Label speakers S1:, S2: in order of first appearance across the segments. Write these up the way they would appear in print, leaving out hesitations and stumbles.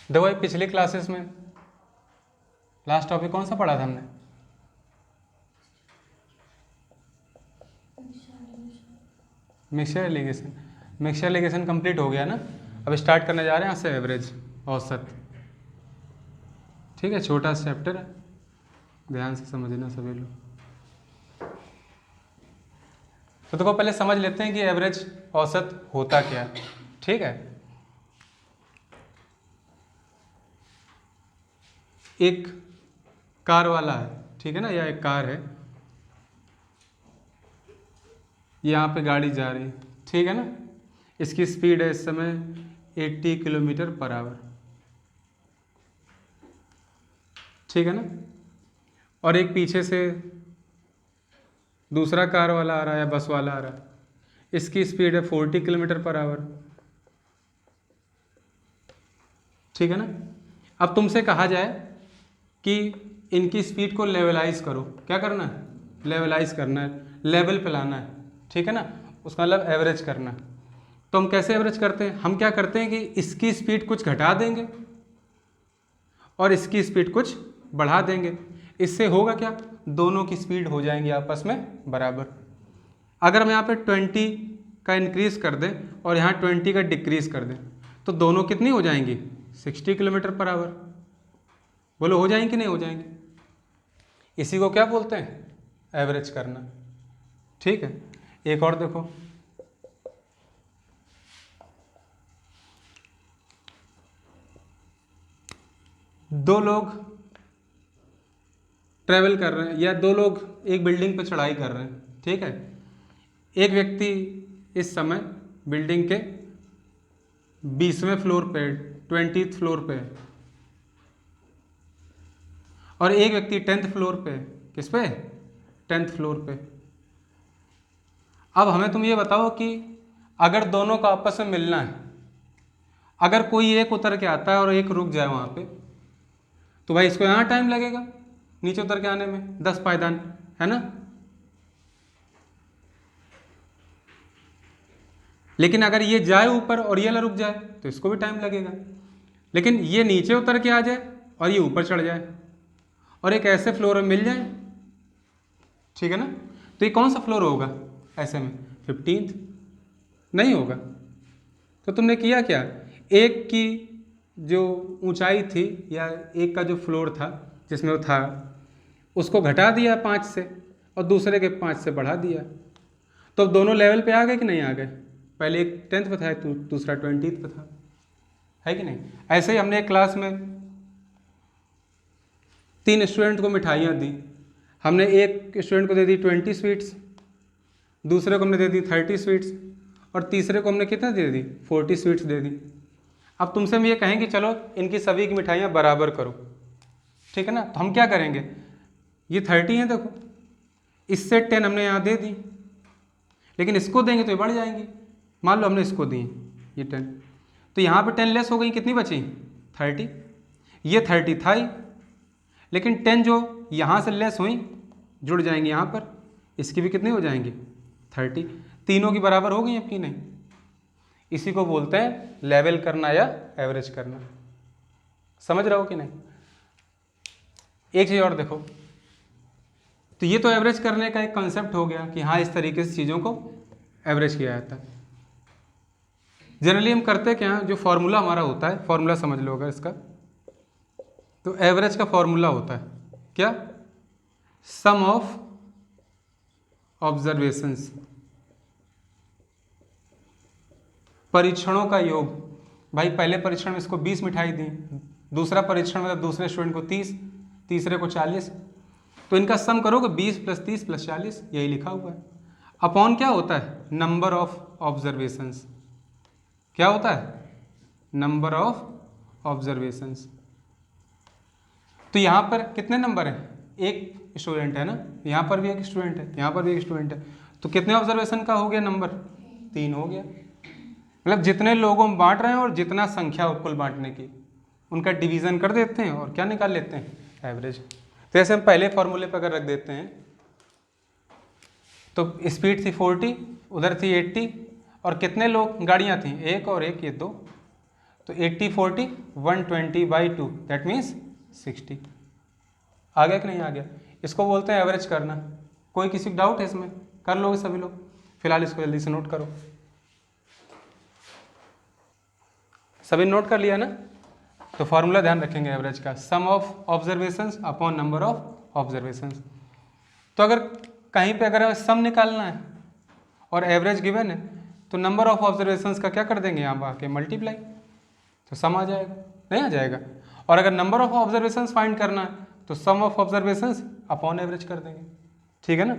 S1: देखो भाई पिछली क्लासेस में लास्ट टॉपिक कौन सा पढ़ा था हमने? Mixture allegation. Mixture allegation complete हो गया ना। अब स्टार्ट करने जा रहे हैं यहाँ से एवरेज, औसत। ठीक है, छोटा सा चैप्टर है, ध्यान से समझना सभी लोग। तो देखो पहले समझ लेते हैं कि एवरेज, औसत होता क्या है। ठीक है, एक कार वाला है, ठीक है ना, या एक कार है, यहाँ पे गाड़ी जा रही है, ठीक है ना। इसकी स्पीड है इस समय 80 किलोमीटर पर आवर, ठीक है ना। और एक पीछे से दूसरा कार वाला आ रहा है या बस वाला आ रहा है, इसकी स्पीड है 40 किलोमीटर पर आवर, ठीक है ना। अब तुमसे कहा जाए कि इनकी स्पीड को लेवलाइज करो। क्या करना है? लेवलाइज करना है, लेवल पे लाना है, ठीक है ना। उसका मतलब एवरेज करना है। तो हम कैसे एवरेज करते हैं? हम क्या करते हैं कि इसकी स्पीड कुछ घटा देंगे और इसकी स्पीड कुछ बढ़ा देंगे। इससे होगा क्या? दोनों की स्पीड हो जाएंगी आपस में बराबर। अगर हम यहाँ पे 20 का इंक्रीज कर दें और यहाँ 20 का डिक्रीज कर दें तो दोनों कितनी हो जाएंगी? 60 किलोमीटर पर आवर। बोलो हो जाएंगी कि नहीं हो जाएंगी? इसी को क्या बोलते हैं? एवरेज करना। ठीक है, एक और देखो, दो लोग ट्रेवल कर रहे हैं या दो लोग एक बिल्डिंग पर चढ़ाई कर रहे हैं, ठीक है। एक व्यक्ति इस समय बिल्डिंग के 20वें फ्लोर पे, 20th फ्लोर पे, और एक व्यक्ति 10th फ्लोर पे। किस पे? 10th फ्लोर पे। अब हमें तुम ये बताओ कि अगर दोनों का आपस में मिलना है, अगर कोई एक उतर के आता है और एक रुक जाए वहां पे, तो भाई इसको यहाँ टाइम लगेगा नीचे उतर के आने में, 10 पायदान, है ना। लेकिन अगर ये जाए ऊपर और ये रुक जाए तो इसको भी टाइम लगेगा। लेकिन ये नीचे उतर के आ जाए और ये ऊपर चढ़ जाए और एक ऐसे फ्लोर में मिल जाए, ठीक है ना, तो ये कौन सा फ्लोर होगा ऐसे में? 15th नहीं होगा। तो तुमने किया क्या? एक की जो ऊंचाई थी या एक का जो फ्लोर था जिसमें वो था, उसको घटा दिया 5 से और दूसरे के 5 से बढ़ा दिया। तो अब दोनों लेवल पे आ गए कि नहीं आ गए? पहले एक 10th पे था, दूसरा 20th पे था, है कि नहीं। ऐसे ही हमने एक क्लास में 3 स्टूडेंट को मिठाइयाँ दी। हमने एक स्टूडेंट को दे दी 20 स्वीट्स, दूसरे को हमने दे दी 30 स्वीट्स और तीसरे को हमने कितना दे दी? 40 स्वीट्स दे दी। अब तुमसे हम ये कहें कि चलो इनकी सभी की मिठाइयाँ बराबर करो, ठीक है ना। तो हम क्या करेंगे? ये 30 है, देखो इससे 10 हमने यहाँ दे दी, लेकिन इसको देंगे तो ये बढ़ जाएंगी। मान लो हमने इसको दी ये 10, तो यहाँ पे 10 लेस हो गई, कितनी बची? 30। ये 30 था ही, लेकिन 10 जो यहाँ से लेस हुई जुड़ जाएंगी यहाँ पर, इसकी भी कितनी हो जाएंगी? 30। तीनों की बराबर हो गई अब कि नहीं? इसी को बोलते हैं लेवल करना या एवरेज करना। समझ रहे हो कि नहीं? एक चीज़ और देखो, तो ये तो एवरेज करने का एक कंसेप्ट हो गया कि हाँ इस तरीके से चीज़ों को एवरेज किया जाता है। जनरली हम करते क्या हैं, जो फॉर्मूला हमारा होता है, फॉर्मूला समझ लो अगर इसका, तो एवरेज का फॉर्मूला होता है क्या? सम ऑफ ऑब्जर्वेशंस, परीक्षणों का योग। भाई पहले परीक्षण में इसको 20 मिठाई दी, दूसरा परीक्षण में दूसरे स्टूडेंट को 30, तीसरे को 40, तो इनका सम करोगे 20 + 30 + 40, यही लिखा हुआ है। अपॉन क्या होता है? Number of observations. क्या होता है? Number of observations. तो यहाँ पर कितने नंबर हैं? एक स्टूडेंट है ना, यहाँ पर भी एक स्टूडेंट है, यहाँ पर भी एक स्टूडेंट है, तो कितने ऑब्जर्वेशन का हो गया नंबर? 3 हो गया। मतलब जितने लोगों में बांट रहे हैं और जितना संख्या कुल बांटने की, उनका डिवीजन कर देते हैं और क्या निकाल लेते हैं? एवरेज। तो ऐसे हम पहले फॉर्मूले पर अगर रख देते हैं, तो स्पीड थी 40, उधर थी 80, और कितने लोग गाड़ियाँ थी? एक और एक, ये 2, तो 80 40 120/2 दैट मीन्स 60। आ गया कि नहीं आ गया? इसको बोलते हैं एवरेज करना। कोई किसी को डाउट है इसमें? कर लोगे सभी लोग? फिलहाल इसको जल्दी से नोट करो। सभी नोट कर लिया ना? तो फॉर्मूला ध्यान रखेंगे एवरेज का, sum of observations upon number of observations. तो अगर कहीं पे अगर सम निकालना है और एवरेज गिवन है तो नंबर ऑफ ऑब्जर्वेशंस का क्या कर देंगे, यहाँ आके मल्टीप्लाई, तो सम आ जाएगा, नहीं आ जाएगा? और अगर नंबर ऑफ ऑब्जर्वेशंस फाइंड करना है तो सम ऑफ ऑब्जर्वेशंस अपॉन एवरेज कर देंगे। ठीक है ना?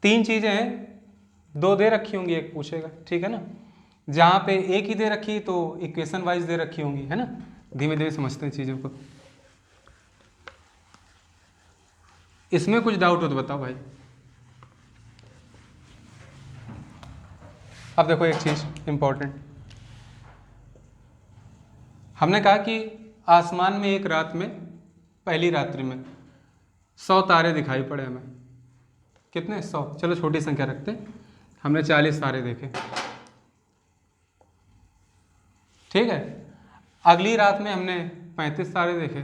S1: तीन चीज़ें हैं, दो दे रखी होंगी, एक पूछेगा। ठीक है ना? जहाँ पे एक ही दे रखी तो इक्वेशन वाइज दे रखी होंगी, है ना? धीमे धीमे समझते हैं चीज़ों को। इसमें कुछ डाउट हो तो बताओ भाई। अब देखो एक चीज़ इम्पोर्टेंट, हमने कहा कि आसमान में एक रात में, पहली रात्रि में 100 तारे दिखाई पड़े हमें। कितने? 100। चलो छोटी संख्या रखते, हमने 40 तारे देखे। ठीक है? अगली रात में हमने 35 तारे देखे,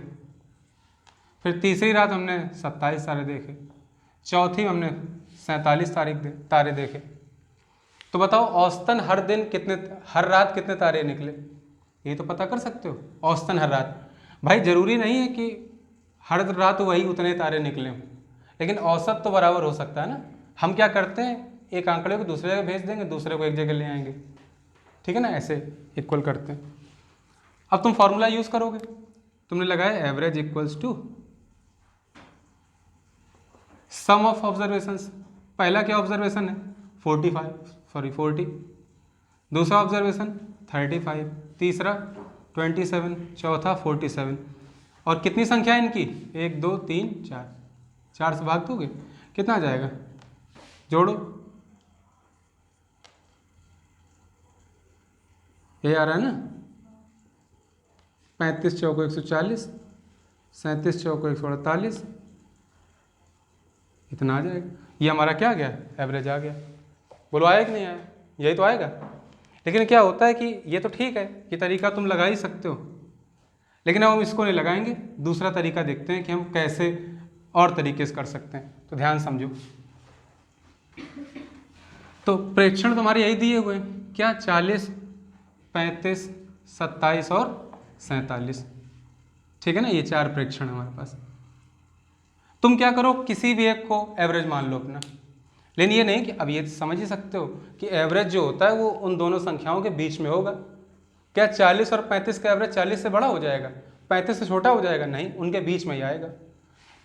S1: फिर तीसरी रात हमने 27 तारे देखे, चौथी में हमने 47 तारे देखे। तो बताओ औसतन हर दिन कितने, हर रात कितने तारे निकले? ये तो पता कर सकते हो, औसतन हर रात। भाई जरूरी नहीं है कि हर रात वही उतने तारे निकले हों, लेकिन औसत तो बराबर हो सकता है ना। हम क्या करते हैं, एक आंकड़े को दूसरे जगह भेज देंगे, दूसरे को एक जगह ले आएंगे। ठीक है ना? ऐसे इक्वल करते हैं। अब तुम फॉर्मूला यूज करोगे, तुमने लगाया average equals to sum of observations. पहला क्या ऑब्जर्वेशन है? 40। दूसरा ऑब्जर्वेशन 35, तीसरा 27, चौथा 47। और कितनी संख्या है इनकी? 1 2 3 4। 4 से भाग दोगे कितना आ जाएगा? जोड़ो, ये आ रहा है ना? 35 चौको 140, 37 चौको 148, इतना आ जाएगा। ये हमारा क्या आ गया? एवरेज आ गया। बोलो आया कि नहीं आया? यही तो आएगा। लेकिन क्या होता है कि ये तो ठीक है, ये तरीका तुम लगा ही सकते हो, लेकिन अब हम इसको नहीं लगाएंगे, दूसरा तरीका देखते हैं कि हम कैसे और तरीके से कर सकते हैं। तो ध्यान समझो। तो प्रेक्षण तुम्हारे यही दिए हुए हैं क्या? 40, 35, 27 और 47। ठीक है ना? ये 4 प्रेक्षण हमारे पास। तुम क्या करो, किसी भी एक को एवरेज मान लो अपना। लेकिन ये नहीं कि अब ये समझ ही सकते हो कि एवरेज जो होता है वो उन दोनों संख्याओं के बीच में होगा। क्या 40 और 35 का एवरेज 40 से बड़ा हो जाएगा, 35 से छोटा हो जाएगा? नहीं, उनके बीच में ही आएगा।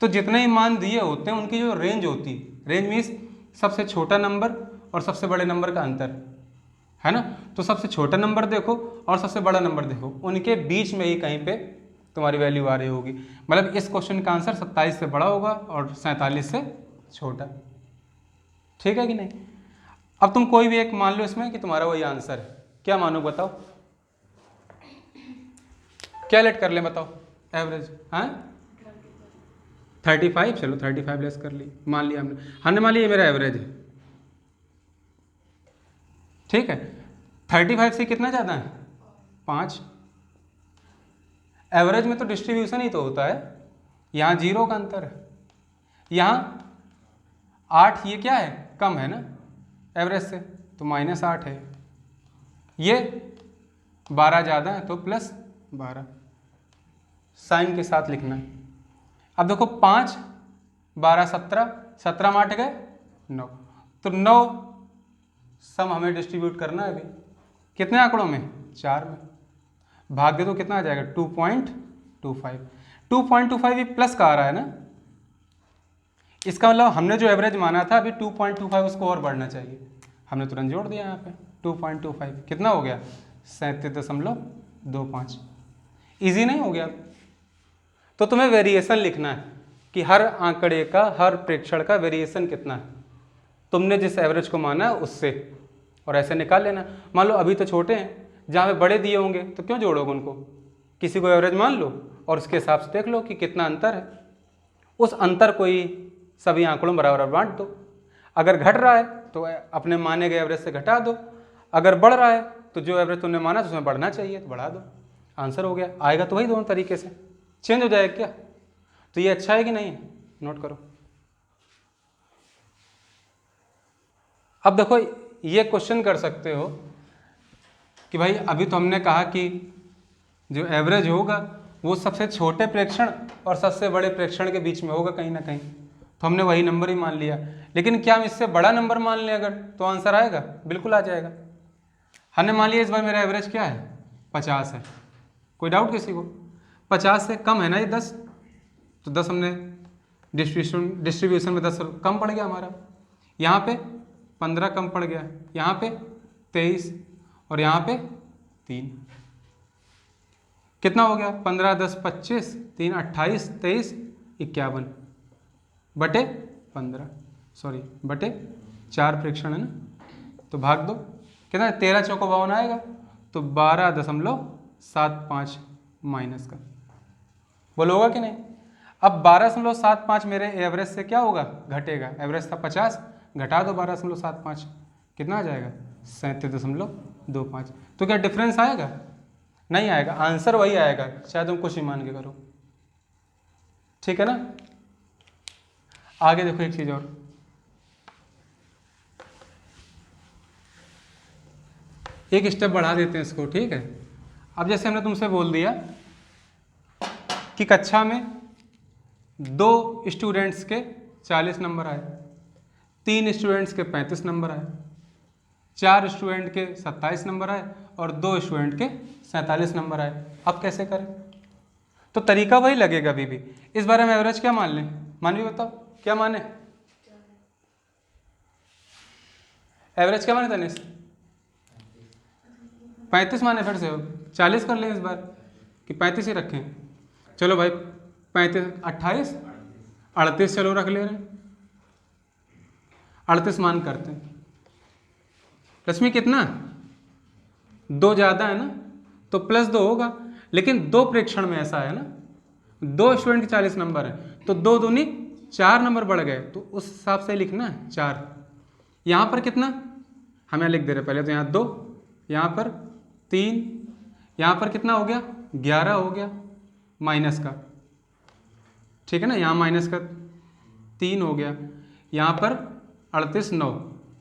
S1: तो जितने ही मान दिए होते हैं उनकी जो रेंज होती है, रेंज मीन्स सबसे छोटा नंबर और सबसे बड़े नंबर का अंतर, है ना? तो सबसे छोटा नंबर देखो और सबसे बड़ा नंबर देखो, उनके बीच में ही कहीं पे तुम्हारी वैल्यू आ रही होगी। मतलब इस क्वेश्चन का आंसर 27 से बड़ा होगा और 47 से छोटा। ठीक है कि नहीं? अब तुम कोई भी एक मान लो इसमें कि तुम्हारा वही आंसर है। क्या मानो बताओ? क्या लेट कर ले बताओ? एवरेज। हाँ 35, चलो 35 लेस कर ली, मान लिया हमने मान लिया ये मेरा एवरेज है। ठीक है? 35 से कितना ज़्यादा है? 5। एवरेज में तो डिस्ट्रीब्यूशन ही तो होता है, यहाँ 0 का अंतर है, यहाँ 8 ये क्या है? कम है ना एवरेज से, तो -8 है। ये 12 ज़्यादा है तो +12, साइन के साथ लिखना है। अब देखो 5, 12, 17, 17 में 8 गए 9, तो 9 सम हमें डिस्ट्रीब्यूट करना है अभी। कितने आंकड़ों में? 4 में। भाग दे तो कितना आ जाएगा? 2.25। 2.25 ये प्लस का आ रहा है ना, इसका मतलब हमने जो एवरेज माना था अभी 2.25 उसको और बढ़ना चाहिए। हमने तुरंत जोड़ दिया यहाँ पे 2.25, कितना हो गया? 37.25। ईजी नहीं हो गया? तो तुम्हें वेरिएशन लिखना है कि हर आंकड़े का, हर प्रेक्षण का वेरिएशन कितना है तुमने जिस एवरेज को माना है उससे, और ऐसे निकाल लेना। मान लो अभी तो छोटे हैं, जहाँ पे बड़े दिए होंगे तो क्यों जोड़ोगे उनको? किसी को एवरेज मान लो और उसके हिसाब से देख लो कि कितना अंतर है, उस अंतर को ही सभी आंकड़ों बराबर बांट दो। अगर घट रहा है तो अपने माने गए एवरेज से घटा दो, अगर बढ़ रहा है तो जो एवरेज तुमने माना तो उसमें बढ़ना चाहिए तो बढ़ा दो। आंसर हो गया। आएगा तो वही दोनों तरीके से, चेंज हो जाएगा क्या? तो ये अच्छा है कि नहीं? नोट करो। अब देखो ये क्वेश्चन कर सकते हो कि भाई अभी तो हमने कहा कि जो एवरेज होगा वो सबसे छोटे प्रेक्षण और सबसे बड़े प्रेक्षण के बीच में होगा कहीं ना कहीं, तो हमने वही नंबर ही मान लिया। लेकिन क्या हम इससे बड़ा नंबर मान लें अगर, तो आंसर आएगा? बिल्कुल आ जाएगा। हमने मान लिया इस बार मेरा एवरेज क्या है? 50 है। कोई डाउट किसी को? 50 से कम है ना ये 10, तो 10 हमने डिस्ट्रीब्यूशन में 10 कम पड़ गया हमारा। यहाँ पे 15 कम पड़ गया, यहाँ पे 23 और यहाँ पे 3। कितना हो गया? 15 10 25, 3 28, 23 51 बटे 15, सॉरी बटे 4 प्रेक्षण है ना, तो भाग दो। कितना? 13 चौको 52 आएगा, तो 12.75 माइनस का। बोलो होगा कि नहीं? अब 12.75 मेरे एवरेज से क्या होगा? घटेगा। एवरेज था 50, घटा दो 12.75, कितना आ जाएगा? 37.25। तो क्या डिफरेंस आएगा? नहीं आएगा, आंसर वही आएगा, चाहे तुम कुछ ही मान के करो। ठीक है ना? आगे देखो एक चीज और, एक स्टेप बढ़ा देते हैं इसको, ठीक है? अब जैसे हमने तुमसे बोल दिया कि कक्षा में 2 स्टूडेंट्स के 40 नंबर आए, 3 स्टूडेंट्स के 35 नंबर आए, 4 स्टूडेंट के 27 नंबर आए और 2 स्टूडेंट के 47 नंबर आए। अब कैसे करें? तो तरीका वही लगेगा अभी भी। इस बार हम एवरेज क्या मान लें? मानवी बताओ क्या माने? एवरेज क्या माने तनिष? 35 माने। फिर से 40 कर लें इस बार कि 35 ही रखें? चलो भाई 35 28 38, चलो रख ले रहे हैं, 38 मान करते हैं। रश्मि कितना? 2 ज़्यादा है ना, तो +2 होगा। लेकिन 2 प्रेक्षण में ऐसा है ना, 2 स्टूडेंट के 40 नंबर है, तो 2 दूनी 4 नंबर बढ़ गए, तो उस हिसाब से लिखना है 4। यहाँ पर कितना? हम यहाँ लिख दे रहे पहले, तो यहाँ 2, यहाँ पर 3, यहाँ पर कितना हो गया? 11 हो गया माइनस का, ठीक है ना? यहाँ माइनस का 3 हो गया, यहाँ पर 38 9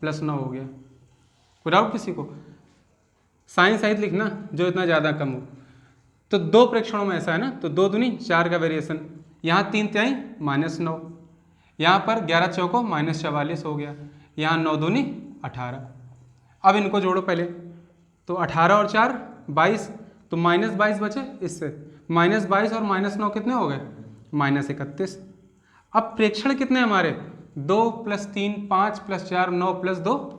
S1: +9 हो गया। कोई डाउट किसी को? साइन सहित लिखना जो इतना ज़्यादा कम हो। तो 2 प्रेक्षणों में ऐसा है ना, तो 2 दूनी 4 का वेरिएशन, यहाँ 3 तिहाई -9, यहाँ पर 11 चौको -44 हो गया, यहाँ 9 दूनी 18। अब इनको जोड़ो पहले, तो 18 और 4 22, तो -22 बचे इससे, -22 और -9 कितने हो गए? -31। अब प्रेक्षण कितने हमारे? 2 + 3 5 + 4 9 + 2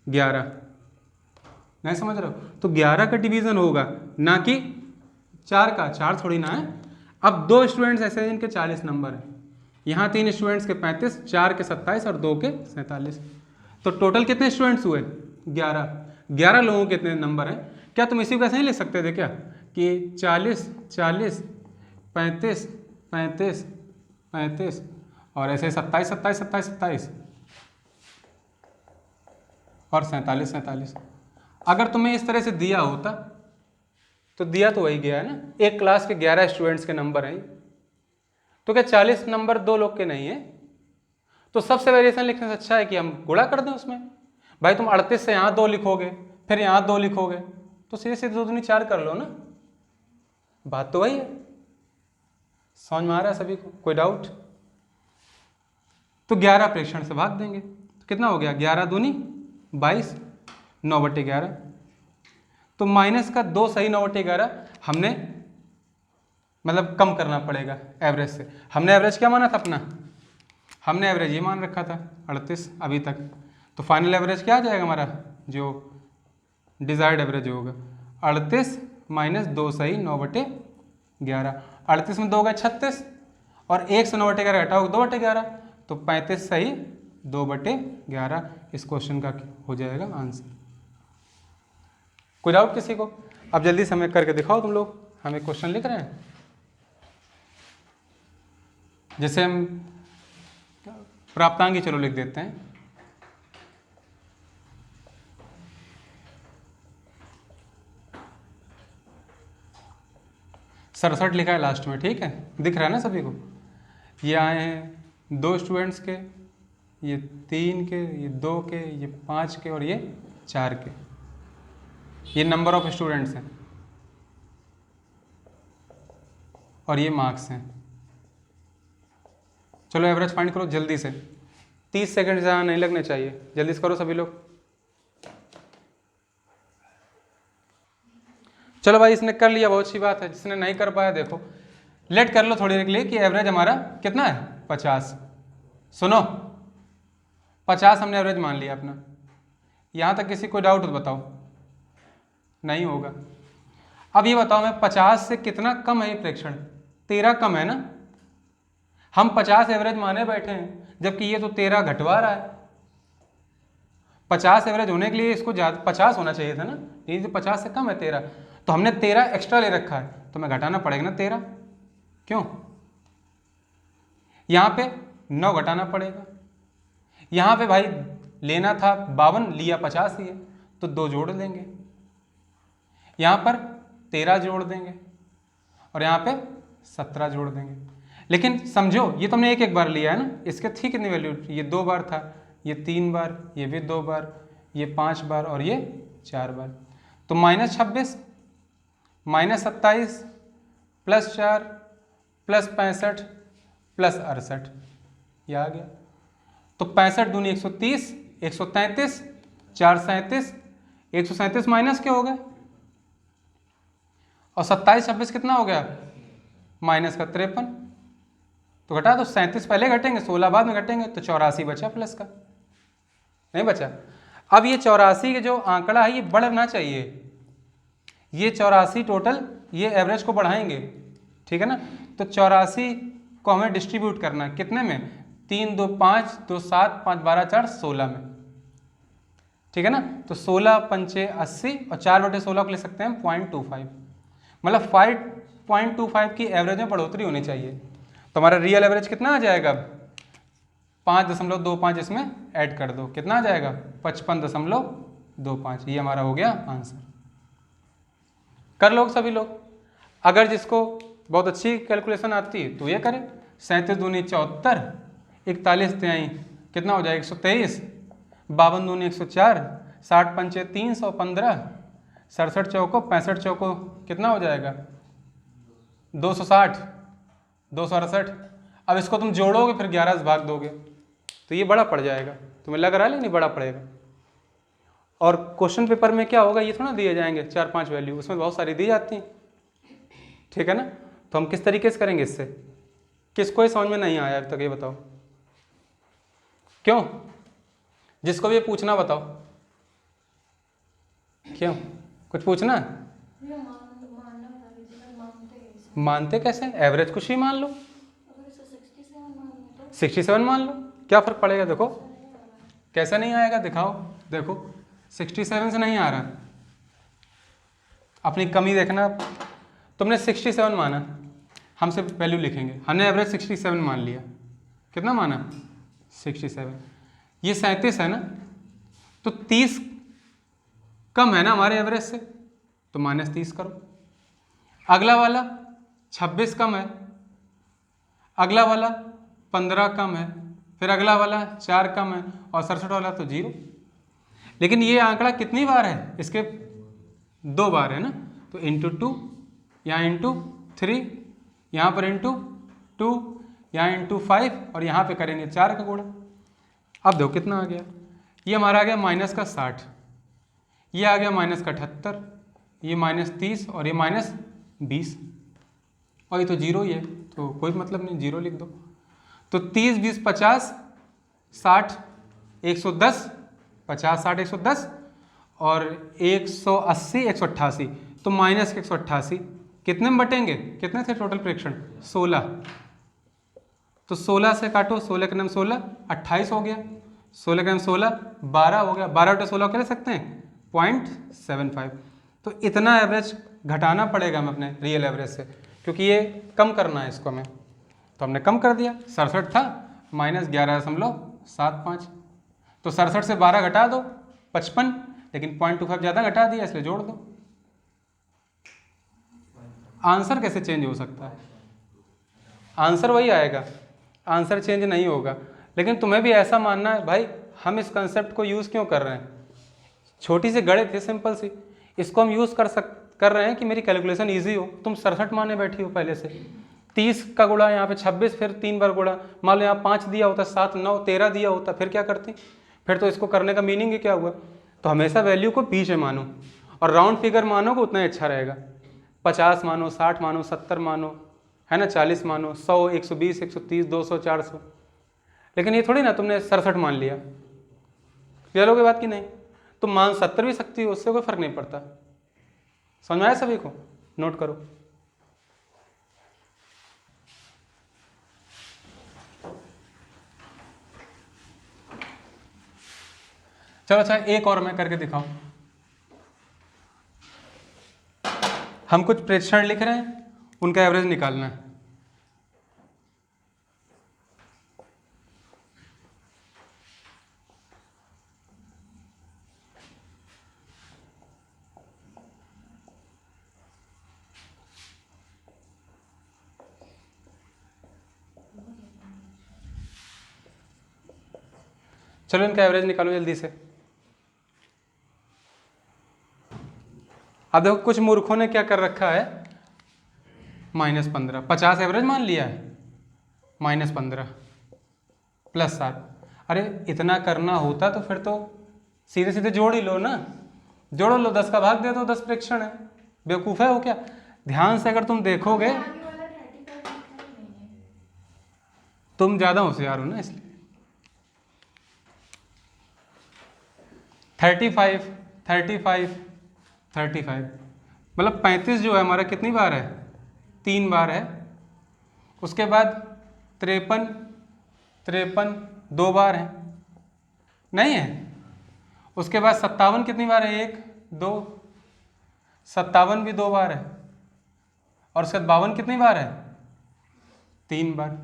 S1: 11। नहीं समझ रहे हो? तो 11 का डिवीजन होगा, ना कि 4 का। 4 थोड़ी ना है। अब 2 स्टूडेंट्स ऐसे हैं जिनके 40 नंबर हैं, यहाँ 3 स्टूडेंट्स के 35, 4 के 27 और 2 के 47, तो टोटल कितने स्टूडेंट्स हुए? 11। 11 लोगों के कितने नंबर हैं? क्या तुम इसी को ऐसे नहीं लिख सकते थे क्या कि 40 40 35 35 35 और ऐसे 27 27 27 27 और 47 47? अगर तुम्हें इस तरह से दिया होता, तो दिया तो वही गया है ना, एक क्लास के 11 स्टूडेंट्स के नंबर हैं, तो क्या 40 नंबर 2 लोग के नहीं है? तो सबसे वेरिएशन लिखने से अच्छा है कि हम गुणा कर दें उसमें। भाई तुम 38 से यहाँ 2 लिखोगे, फिर यहाँ 2 लिखोगे, तो सीधे सीधे 2 दूनी 4 कर लो ना। बात तो वही है। समझ में आ रहा है सभी को? कोई डाउट? तो 11 प्रेक्षण से भाग देंगे, तो कितना हो गया? 11 दूनी 22, 9/11। तो माइनस का 2 सही 9/11 हमने मतलब कम करना पड़ेगा एवरेज से। हमने एवरेज क्या माना था अपना? हमने एवरेज ये मान रखा था 38 अभी तक। तो फाइनल एवरेज क्या आ जाएगा हमारा? जो डिजायर्ड एवरेज होगा 38 - 2 सही 9/11। 38 में 2 गए 36 और 1 से 9/11 घटाओ 2/11, तो 35 सही 2/11 इस क्वेश्चन का हो जाएगा आंसर। कोई डाउट किसी को? अब जल्दी से हमें करके दिखाओ तुम लोग। हम एक क्वेश्चन लिख रहे हैं, जैसे हम प्राप्तांक ही चलो लिख देते हैं। 67 लिखा है लास्ट में, ठीक है, दिख रहा है ना सभी को। ये आए हैं 2 स्टूडेंट्स के, ये 3 के, ये 2 के, ये 5 के और ये 4 के। ये नंबर ऑफ स्टूडेंट्स हैं और ये मार्क्स हैं। चलो एवरेज फाइंड करो जल्दी से, 30 सेकंड ज़्यादा नहीं लगने चाहिए, जल्दी से करो सभी लोग। चलो भाई, इसने कर लिया, बहुत अच्छी बात है। जिसने नहीं कर पाया देखो, लेट कर लो थोड़ी देर के लिए कि एवरेज हमारा कितना है 50। सुनो 50 हमने एवरेज मान लिया अपना। यहाँ तक किसी को डाउट हो तो बताओ, नहीं होगा। अब ये बताओ मैं 50 से कितना कम है ये प्रेक्षण? 13 कम है ना। हम 50 एवरेज माने बैठे हैं, जबकि ये तो 13 घटवा रहा है। 50 एवरेज होने के लिए इसको ज़्यादा 50 होना चाहिए था ना, ये तो 50 से कम है 13, तो हमने 13 एक्स्ट्रा ले रखा है, तो मैं घटाना पड़ेगा ना 13। क्यों? यहाँ पे 9 घटाना पड़ेगा। यहाँ पे भाई लेना था 52, लिया 50 ही है, तो 2 जोड़ देंगे। यहाँ पर 13 जोड़ देंगे और यहाँ पे 17 जोड़ देंगे। लेकिन समझो ये तुमने एक बार लिया है ना, इसके थी कितनी वैल्यू? ये 2 बार था, ये 3 बार, ये भी 2 बार, ये 5 बार और ये 4 बार। तो -26 -27 +4 +65 +68, ये आ गया। तो 65 दूनी 130, 133, 4 37, 137 माइनस क्या हो गया? और 27 26 कितना हो गया? माइनस का 53। तो घटा दो, 37 पहले घटेंगे, 16 बाद में घटेंगे, तो 84 बचा प्लस का, नहीं बचा। अब ये 84 का जो आंकड़ा है ये बढ़ना चाहिए, ये 84 टोटल, ये एवरेज को बढ़ाएंगे, ठीक है ना। तो 84 को हमें डिस्ट्रीब्यूट करना है कितने में? 3 2 5 2 7 5 12 4 16 में, ठीक है ना। तो 16 पंचे 80 और 4/16 को ले सकते हैं 0.25, मतलब 5.25 की एवरेज में बढ़ोतरी होनी चाहिए। तो हमारा रियल एवरेज कितना आ जाएगा? 5.25 इसमें ऐड कर दो, कितना आ जाएगा? 55.25। ये हमारा हो गया आंसर। कर लो सभी लोग। अगर जिसको बहुत अच्छी कैलकुलेशन आती है तो ये करें। 37 दूनी 74, 41 तिहाई कितना हो जाएगा? 123, 52 दूनी 104, 60 पंचे 315, 67 चौको 65 चौको कितना हो जाएगा? 260, 268। अब इसको तुम जोड़ोगे फिर 11 से भाग दोगे तो ये बड़ा पड़ जाएगा, तुम्हें लग रहा है नहीं बड़ा पड़ेगा। और क्वेश्चन पेपर में क्या होगा, ये थोड़ा दिए जाएंगे 4-5 वैल्यू, उसमें बहुत सारी दी जाती हैं, ठीक है ना। तो हम किस तरीके से करेंगे इससे? किसको ये समझ में नहीं आया अभी तक, ये बताओ क्यों? जिसको भी ये पूछना बताओ, क्यों कुछ पूछना? मानते कैसे? एवरेज कुछ ही मान लो, 67 मान लो, क्या फर्क पड़ेगा? देखो कैसा नहीं आएगा, दिखाओ। देखो 67 से नहीं आ रहा, अपनी कमी देखना। तुमने 67 माना, हमसे वैल्यू लिखेंगे, हमने एवरेज 67 मान लिया। कितना माना? 67। ये 37 है ना, तो 30 कम है ना हमारे एवरेज से, तो -30 करो। अगला वाला 26 कम है, अगला वाला 15 कम है, फिर अगला वाला 4 कम है और 67 वाला तो 0। लेकिन ये आंकड़ा कितनी बार है? इसके 2 बार है ना, तो ×2, यहाँ ×3, यहाँ पर ×2, यहाँ ×5 और यहाँ पे करेंगे 4 का गुणा। अब देखो कितना आ गया, ये हमारा आ गया -60, ये आ गया -78, ये -30 और ये -20, और ये तो 0 ही है, तो कोई मतलब नहीं, 0 लिख दो। तो 30 20 50 60 110, 50 60 110 और 180 188, तो -188 कितने में बटेंगे? कितने थे टोटल प्रेक्षण? 16। तो 16 से काटो, 16 के नाम 16, 28 हो गया, 16 के नाम 16, 12 हो गया, 12/16 क्या ले सकते हैं? 0.75। तो इतना एवरेज घटाना पड़ेगा हमें अपने रियल एवरेज से, क्योंकि ये कम करना है इसको हमें। तो हमने कम कर दिया, 67 था, -11.75। तो 67 से 12 घटा दो 55, लेकिन 0.25 ज़्यादा घटा दिया इसलिए जोड़ दो। आंसर कैसे चेंज हो सकता है? आंसर वही आएगा, आंसर चेंज नहीं होगा। लेकिन तुम्हें भी ऐसा मानना है भाई हम इस कंसेप्ट को यूज़ क्यों कर रहे हैं, छोटी सी गणित है सिंपल सी, इसको हम यूज़ कर रहे हैं कि मेरी कैलकुलेशन ईजी हो। तुम 67 माने बैठी हो पहले से, 30 का गुणा यहाँ पे 26, फिर 3 बार गुणा, मान लो यहाँ 5 दिया होता, 7 9 13 दिया होता, फिर क्या करती? फिर तो इसको करने का मीनिंग ही क्या हुआ? तो हमेशा वैल्यू को बीच में मानो और राउंड फिगर मानोगे उतना ही अच्छा रहेगा। 50 मानो, 60 मानो, 70 मानो, है ना, 40 मानो, 100, 120, 130, 200, 400। लेकिन ये थोड़ी ना तुमने 67 मान लिया। क्लियर हो गई बात की नहीं? तुम मान 70 भी सकती हो, उससे कोई फर्क नहीं पड़ता। समझ में आया सभी को? नोट करो। चलो अच्छा एक और मैं करके दिखाऊं। हम कुछ प्रेक्षण लिख रहे हैं, उनका एवरेज निकालना है। चलो इनका एवरेज निकालो जल्दी से। अब देखो कुछ मूर्खों ने क्या कर रखा है, -15, 50 एवरेज मान लिया है, -15 +7। अरे इतना करना होता तो फिर तो सीधे सीधे जोड़ ही लो ना, जोड़ लो, 10 का भाग दे दो, 10 प्रेक्षण है। बेवकूफ़ है हो क्या? ध्यान से अगर तुम देखोगे, तुम ज़्यादा होशियार हो ना इसलिए। 35 35 35 मतलब 35 जो है हमारा कितनी बार है? 3 बार है। उसके बाद 53 53 2 बार है, नहीं है? उसके बाद 57 कितनी बार है? 1 2, 57 भी 2 बार है। और उसके बाद 52 कितनी बार है? 3 बार।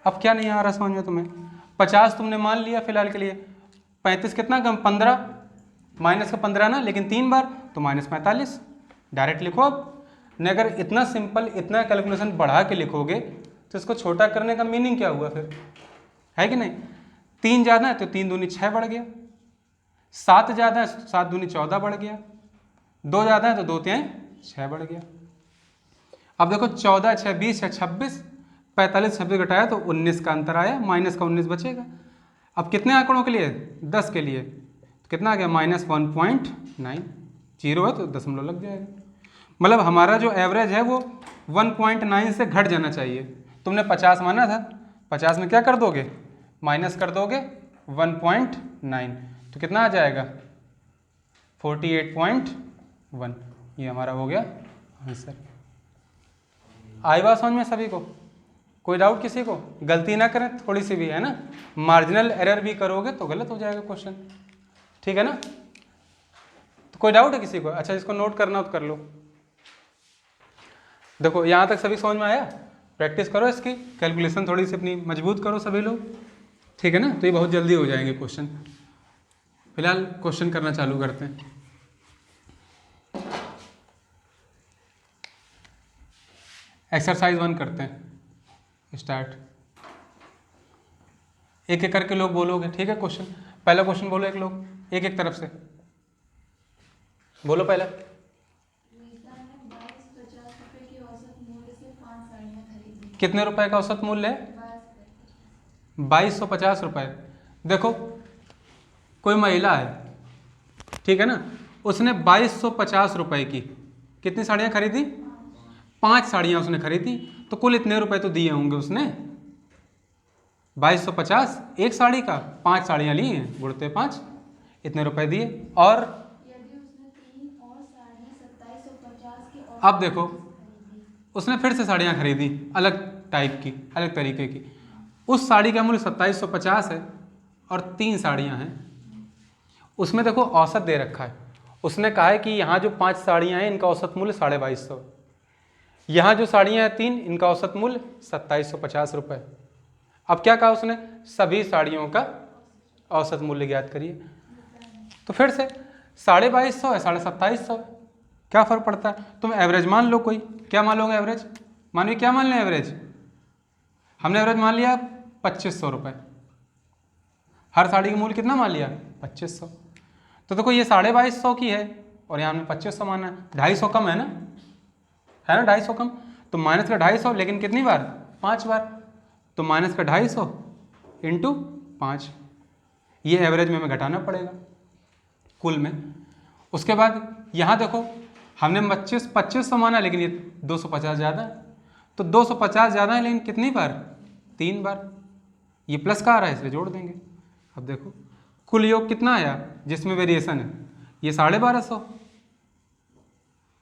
S1: अब क्या नहीं आ रहा समझ में तुम्हें? 50 तुमने मान लिया फिलहाल के लिए, 35 कितना कम? 15, माइनस का 15 ना, लेकिन 3 बार तो -45। डायरेक्ट लिखो। अब ने अगर इतना सिंपल, इतना कैलकुलेशन बढ़ा के लिखोगे तो इसको छोटा करने का मीनिंग क्या हुआ फिर, है कि नहीं? 3 ज़्यादा है तो 3 दूनी 6 बढ़ गया, 7 ज़्यादा है 7 दूनी 14 बढ़ गया, 2 ज़्यादा है तो 2 तिहाई 6 बढ़ गया। अब देखो 14 6 20 है 26, 45 26 घटाया तो 19 का अंतर आया, माइनस का 19 बचेगा। अब कितने आंकड़ों के लिए? 10 के लिए तो कितना आ गया? -1.9। जीरो है तो दशमलव लग जाएगा। मतलब हमारा जो एवरेज है वो 1.9 से घट जाना चाहिए। तुमने 50 माना था, 50 में क्या कर दोगे? माइनस कर दोगे 1.9 तो कितना आ जाएगा? 48.1। ये हमारा हो गया आंसर। आई बात समझ में सभी को? कोई डाउट किसी को? गलती ना करें थोड़ी सी भी, है ना? मार्जिनल एरर भी करोगे तो गलत हो जाएगा क्वेश्चन, ठीक है ना? तो कोई डाउट है किसी को? अच्छा इसको नोट करना तो कर लो। देखो यहाँ तक सभी समझ में आया? प्रैक्टिस करो इसकी, कैलकुलेशन थोड़ी सी अपनी मजबूत करो सभी लोग, ठीक है ना? तो ये बहुत जल्दी हो जाएंगे क्वेश्चन। फिलहाल क्वेश्चन करना चालू करते हैं। एक्सरसाइज 1 करते हैं, स्टार्ट। एक एक करके लोग बोलोगे, ठीक है? क्वेश्चन, पहला क्वेश्चन बोलो एक लोग, एक एक तरफ से बोलो। पहला, कितने रुपए का औसत मूल्य है? 2250 रुपये। देखो कोई महिला है, ठीक है ना, उसने 2250 रुपए की कितनी साड़ियाँ खरीदी? 5 साड़ियाँ उसने खरीदी, तो कुल इतने रुपए तो दिए होंगे उसने। 2250 एक साड़ी का, 5 साड़ियाँ ली हैं, गुणते 5, इतने रुपए दिए। और
S2: यदि उसने 3 और साड़ियाँ 2750 की
S1: अब देखो उसने फिर से साड़ियाँ खरीदी अलग टाइप की, अलग तरीके की। उस साड़ी का मूल्य 2750 है और 3 साड़ियाँ हैं। उसमें देखो औसत दे रखा है, उसने कहा है कि यहाँ जो 5 साड़ियाँ हैं इनका औसत मूल्य 2250, यहाँ जो साड़ियाँ हैं 3, इनका औसत मूल्य 2750 रुपये। अब क्या कहा उसने? सभी साड़ियों का औसत मूल्य ज्ञात करिए। तो फिर से 2250 है, 2750, क्या फ़र्क पड़ता है, तुम एवरेज मान लो, कोई क्या मान लोगे एवरेज, मानिए क्या मान लें एवरेज, हमने एवरेज मान लिया 2500 रुपये, हर साड़ी का मूल्य कितना मान लिया 2500। तो देखो ये 2250 की है और यहाँ हमने 2500 माना है, 250 कम है ना 250 कम, तो माइनस का 250, लेकिन कितनी बार 5 बार, तो माइनस का 250 इंटू 5, ये एवरेज में हमें घटाना पड़ेगा कुल में। उसके बाद यहाँ देखो हमने 2500 माना, लेकिन ये 250 ज़्यादा है, तो 250 ज़्यादा है लेकिन कितनी बार 3 बार, ये प्लस का आ रहा है इसलिए जोड़ देंगे। अब देखो कुल योग कितना आया जिसमें वेरिएशन है, ये 1250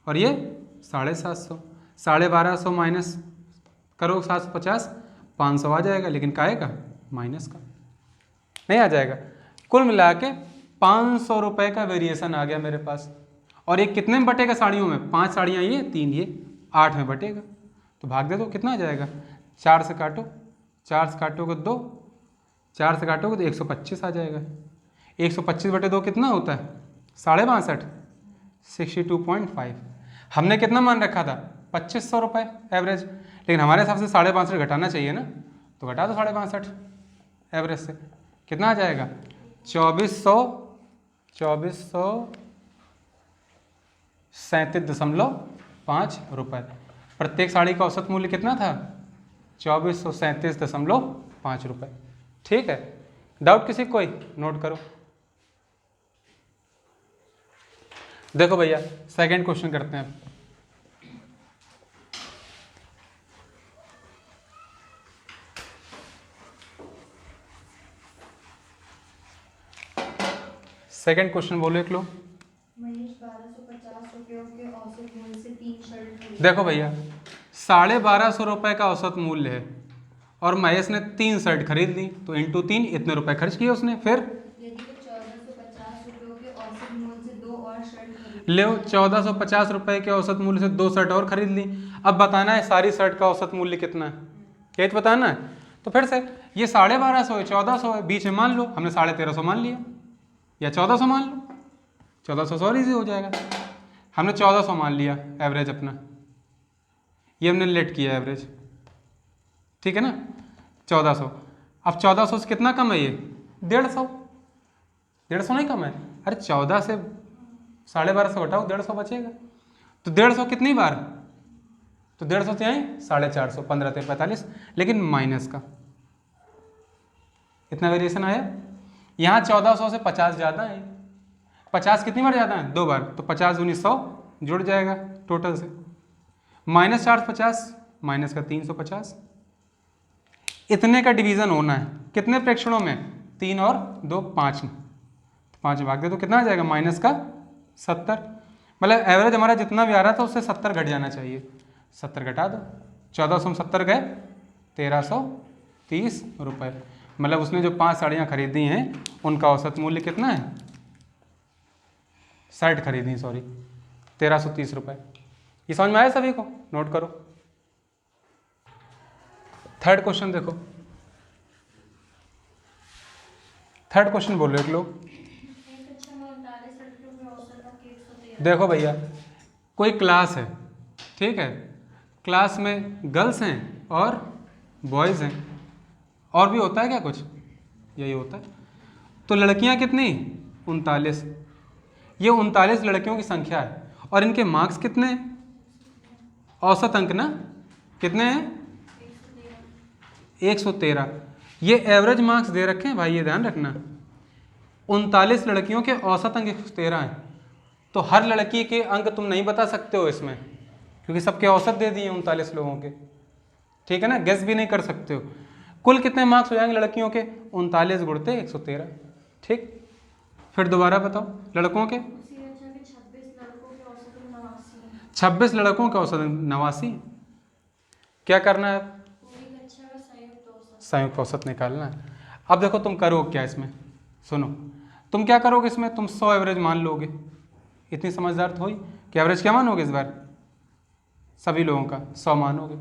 S1: और ये 750, 1250 माइनस करो 750, 500 आ जाएगा, लेकिन काहे का माइनस का नहीं आ जाएगा। कुल मिला के 500 रुपये का वेरिएशन आ गया मेरे पास। और ये कितने में बटेगा साड़ियों में, 5 साड़ियाँ ये 3 ये 8 में बटेगा, तो भाग दे दो कितना आ जाएगा, 4 से काटो, 4 से काटोगे 2, 4 से काटोगे तो 125 आ जाएगा। 125/2 कितना होता है 62.5, 62.5। हमने कितना मान रखा था 2500 रुपये एवरेज, लेकिन हमारे हिसाब से 62.5 घटाना चाहिए ना, तो घटा दो 62.5 एवरेज से, कितना आ जाएगा 2437.5 रुपये। प्रत्येक साड़ी का औसत मूल्य कितना था 2437.5 रुपये। ठीक है, डाउट किसी कोई नोट करो। देखो भैया सेकंड क्वेश्चन करते हैं। सेकंड क्वेश्चन बोलो एक लोग।
S2: महेश 1250 रुपयों के औसत मूल्य से 3 शर्ट खरीदी।
S1: देखो भैया 1250 रुपये का औसत मूल्य है और महेश ने 3 शर्ट खरीद ली, तो इंटू 3 इतने रुपए खर्च किए उसने। फिर
S2: यदि वो 1450 रुपयों के औसत मूल्य से 2 और शर्ट खरीदी।
S1: ले 1450 रुपये के औसत मूल्य से 2 शर्ट और खरीद ली। अब बताना है सारी शर्ट का औसत मूल्य कितना है, क्या तो बताना है। तो फिर से ये 1250 है 1400 है, बीच में मान लो हमने 1350 मान लिया, या 1400 मान लो, 1400 और ईजी हो जाएगा। हमने 1400 मान लिया एवरेज अपना, ये हमने लेट किया एवरेज, ठीक है ना 1400। अब 1400 से कितना कम है ये 150, 150 नहीं कम है, अरे 14 से 1250 घटाओ 150 बचेगा, तो 150 कितनी बार, तो 150 से यहीं 450, 15 से 45, लेकिन माइनस का इतना वेरिएशन आया। यहाँ 1400 से 50 ज़्यादा है, 50 कितनी बार ज़्यादा है 2 बार, तो 50 दूनी 100 जुड़ जाएगा टोटल से, माइनस 450 माइनस का 350। इतने का डिवीज़न होना है कितने प्रेक्षणों में, 3 और 2 5 में, 5 भाग दे तो कितना आ जाएगा माइनस का 70। मतलब एवरेज हमारा जितना भी आ रहा था उससे 70 घट जाना चाहिए, 70 घटा दो, 1400 में 70 गए 1330 रुपये। मतलब उसने जो 5 साड़ियाँ खरीदी हैं उनका औसत मूल्य कितना है, शर्ट खरीदी सॉरी 1330 रुपये। ये समझ में आया सभी को, नोट करो। थर्ड क्वेश्चन देखो, थर्ड क्वेश्चन बोलो एक लोग। देखो भैया कोई क्लास है, ठीक है, क्लास में गर्ल्स हैं और बॉयज़ हैं, और भी होता है क्या कुछ, यही होता है। तो लड़कियां कितनी 39, ये 39 लड़कियों की संख्या है और इनके मार्क्स कितने हैं, औसत अंक ना कितने हैं 113। ये एवरेज मार्क्स दे रखे हैं भाई, ये ध्यान रखना, 39 लड़कियों के औसत अंक 113 हैं। तो हर लड़की के अंक तुम नहीं बता सकते हो इसमें, क्योंकि सबके औसत दे दिए 39 लोगों के, ठीक है ना, गेस भी नहीं कर सकते हो। कुल कितने मार्क्स हो जाएंगे लड़कियों के, 39 गुणते 113, ठीक। फिर दोबारा बताओ लड़कों के, 26 लड़कों के औसत 89। क्या करना है, संयुक्त औसत निकालना है। अब देखो तुम करो क्या इसमें, सुनो तुम क्या करोगे इसमें, तुम 100 एवरेज मान लोगे, इतनी समझदार तो हुई कि एवरेज क्या मानोगे इस बार, सभी लोगों का 100 मानोगे।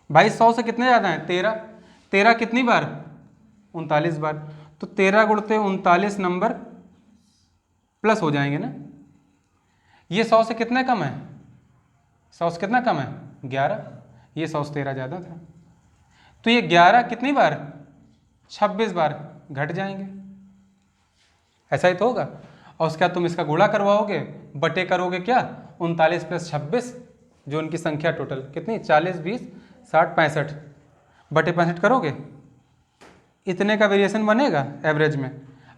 S1: भाई 100 से कितने ज़्यादा हैं 13, 13 कितनी बार 39 बार, तो 13 गुणते 39 नंबर प्लस हो जाएंगे ना, ये 100 से कितने कम है? 100 से कितना कम है? 11। ये 100 से 13 ज़्यादा था। तो ये 11 कितनी बार? 26 बार घट जाएंगे। ऐसा ही तो होगा। और उसके बाद तुम इसका गुणा करवाओगे, बटे करोगे क्या? 39 + 26, जो उनकी संख्या टोटल कितनी? 40, 20, 60, 65 बटे 65 करोगे, इतने का वेरिएशन बनेगा एवरेज में।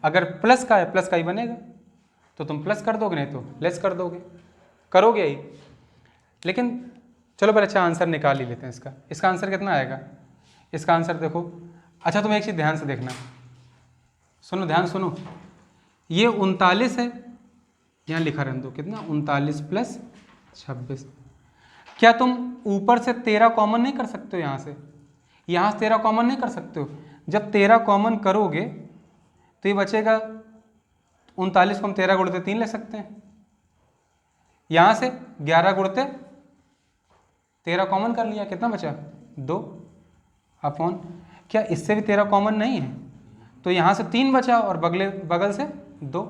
S1: अगर प्लस का है, प्लस का ही बनेगा, तो तुम प्लस कर दोगे, नहीं तो लेस कर दोगे, करोगे ही। लेकिन चलो पहले अच्छा आंसर निकाल ही लेते हैं इसका। इसका आंसर कितना आएगा? इसका आंसर देखो। अच्छा तुम एक चीज़ ध्यान से देखना, सुनो, ध्यान सुनो। ये 39 है, यहाँ लिखा रहने दो, कितना? 39 + 26। क्या तुम ऊपर से 13 कॉमन नहीं कर सकते हो? यहाँ से 13 कॉमन नहीं कर सकते हो? जब 13 कॉमन करोगे तो ये बचेगा 39 को हम 13 गुणते 3 ले सकते हैं। यहाँ से 11 गुणते 13 कॉमन कर लिया, कितना बचा? 2 अपॉन, क्या इससे भी 13 कॉमन नहीं है? तो यहाँ से 3 बचा और बगल से 2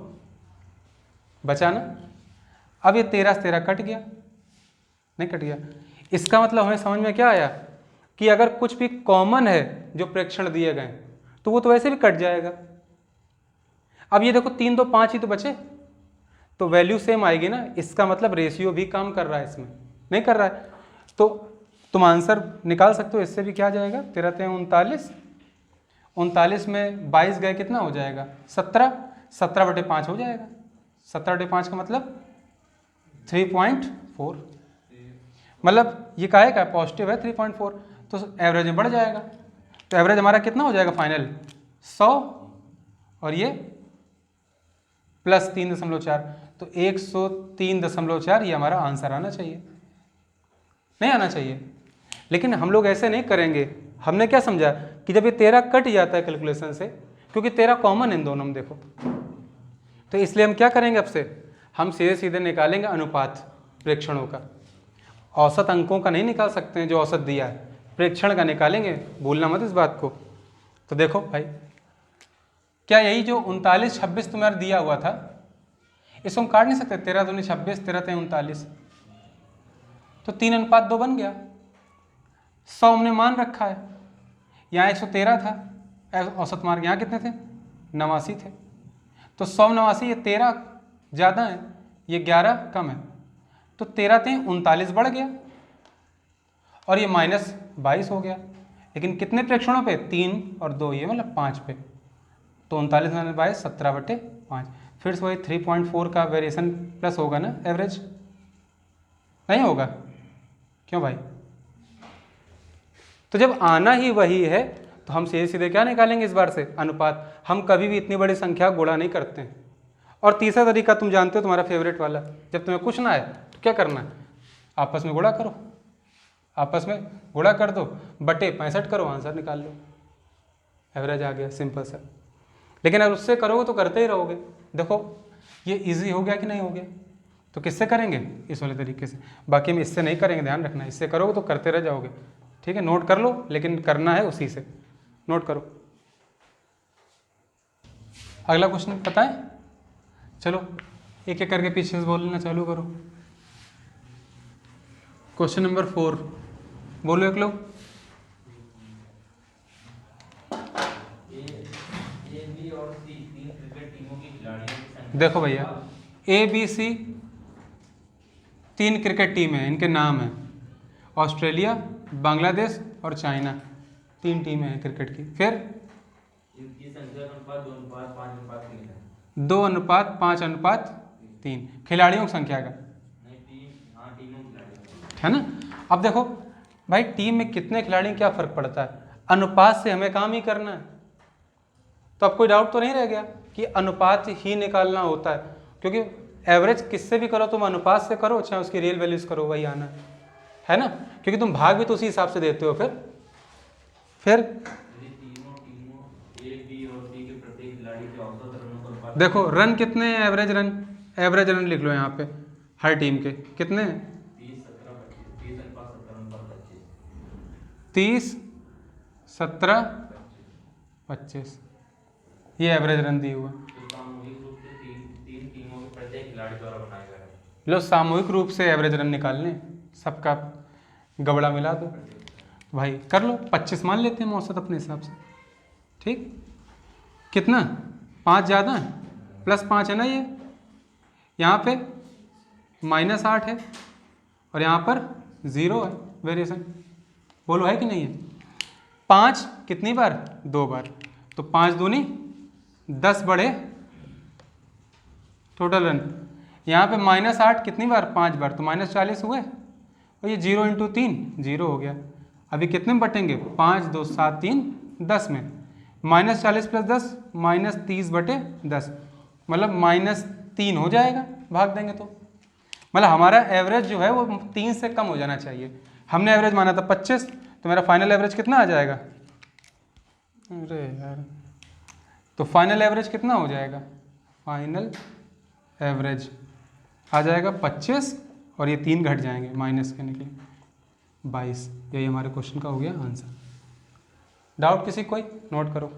S1: बचा ना। अब ये 13 से 13 कट गया, नहीं कट गया। इसका मतलब हमें समझ में क्या आया कि अगर कुछ भी कॉमन है जो प्रेक्षण दिए गए तो वो तो वैसे भी कट जाएगा। अब ये देखो 3, 2, 5 ही तो बचे, तो वैल्यू सेम आएगी ना। इसका मतलब रेशियो भी काम कर रहा है, इसमें नहीं कर रहा है। तो तुम आंसर निकाल सकते हो इससे भी। क्या जाएगा? 13 × 39, 39 में 22 गए, कितना हो जाएगा? 17, 17/5 हो जाएगा। 17/5 का मतलब 3.4, मतलब ये काहे का पॉजिटिव है 3.4, तो एवरेज में बढ़ जाएगा। तो एवरेज हमारा कितना हो जाएगा फाइनल? 100, और ये +3.4, तो 103.4 ये हमारा आंसर आना चाहिए, नहीं आना चाहिए। लेकिन हम लोग ऐसे नहीं करेंगे। हमने क्या समझा कि जब ये 13 कट जाता है कैलकुलेशन से, क्योंकि 13 कॉमन है इन दोनों में, देखो, तो इसलिए हम क्या करेंगे? अब से हम सीधे सीधे निकालेंगे अनुपात प्रेक्षणों का। औसत अंकों का नहीं निकाल सकते हैं जो औसत दिया है, प्रेक्षण का निकालेंगे, भूलना मत इस बात को। तो देखो भाई, क्या यही जो 39, 26 तुम्हारा दिया हुआ था, इसको हम काट नहीं सकते? 13 दूनी 26, 13 × 39, तो 3:2 बन गया। 100 हमने मान रखा है, यहाँ 113 था औसत मार्क, यहाँ कितने थे? 89 थे। तो 100 में 89, ये 13 ज़्यादा है, ये 11 कम है, तो 13 × 39 बढ़ गया, और ये -22 हो गया। लेकिन कितने प्रेक्षणों पे? 3 और 2, ये मतलब 5 पे। तो 39 - 22, 17/5। फिर से वही 3.4 का वेरिएशन प्लस होगा ना, एवरेज नहीं होगा? क्यों भाई? तो जब आना ही वही है तो हम सीधे सीधे क्या निकालेंगे इस बार से? अनुपात। हम कभी भी इतनी बड़ी संख्या गुणा नहीं करते हैं। और तीसरा तरीका तुम जानते हो, तुम्हारा फेवरेट वाला, जब तुम्हें कुछ ना आए तो क्या करना है? आपस में गुणा करो, आपस में गुणा कर दो, बटे 65 करो, आंसर निकाल लो, एवरेज आ गया, सिंपल सा। लेकिन अगर उससे करोगे तो करते ही रहोगे। देखो ये इजी हो गया कि नहीं हो गया? तो किससे करेंगे? इस वाले तरीके से। बाकी हम इससे नहीं करेंगे, ध्यान रखना। इससे करोगे तो करते रह जाओगे, ठीक है? नोट कर लो, लेकिन करना है उसी से। नोट करो। अगला क्वेश्चन पता है? चलो एक एक करके पीछे से बोलना चालू करो। क्वेश्चन नंबर 4 बोलो एक लोग। देखो भैया, ABC 3 क्रिकेट टीम है, इनके नाम हैं ऑस्ट्रेलिया, बांग्लादेश और चाइना। 3 टीमें हैं क्रिकेट की। फिर
S3: इनकी संख्या अनुपात
S1: 2:5:3 खिलाड़ियों की संख्या का, है ना? अब देखो भाई, टीम में कितने खिलाड़ी, क्या फ़र्क पड़ता है? अनुपात से हमें काम ही करना है। तो अब कोई डाउट तो नहीं रह गया कि अनुपात ही निकालना होता है, क्योंकि एवरेज किससे भी करो तुम, अनुपात से करो चाहे उसकी रियल वैल्यूज करो, वही आना है ना? क्योंकि तुम भाग भी तो उसी हिसाब से देते हो। फिर देखो रन कितने हैं? एवरेज रन लिख लो यहाँ पे, हर टीम के कितने हैं? 30, 17, 25, ये एवरेज रन दिए हुआ। लो सामूहिक रूप से एवरेज रन निकालने, सबका गबड़ा मिला दो भाई, कर लो। 25 मान लेते हैं औसत अपने हिसाब से, ठीक। कितना 5 ज़्यादा है, +5 है ना ये, यहाँ पे -8 है और यहाँ पर 0 है वेरिएशन। बोलो है कि नहीं है? 5 कितनी बार? 2 बार, तो 5 दूनी 10 बढ़े टोटल रन। यहाँ पे -8 कितनी बार? 5 बार, तो -40 हुए और ये 0 × 3 0 हो गया। अभी कितने में बटेंगे? 5 2 7 3 10 में, -40 + 10 -30/10, मतलब -3 हो जाएगा, भाग देंगे तो। मतलब हमारा एवरेज जो है वो 3 से कम हो जाना चाहिए। हमने एवरेज माना था 25, तो मेरा फाइनल एवरेज कितना आ जाएगा? अरे यार, तो फाइनल एवरेज कितना हो जाएगा? फाइनल एवरेज आ जाएगा 25 और ये 3 घट जाएंगे माइनस करने के लिए 22। यही हमारे क्वेश्चन का हो गया आंसर। डाउट किसी कोई? नोट करो।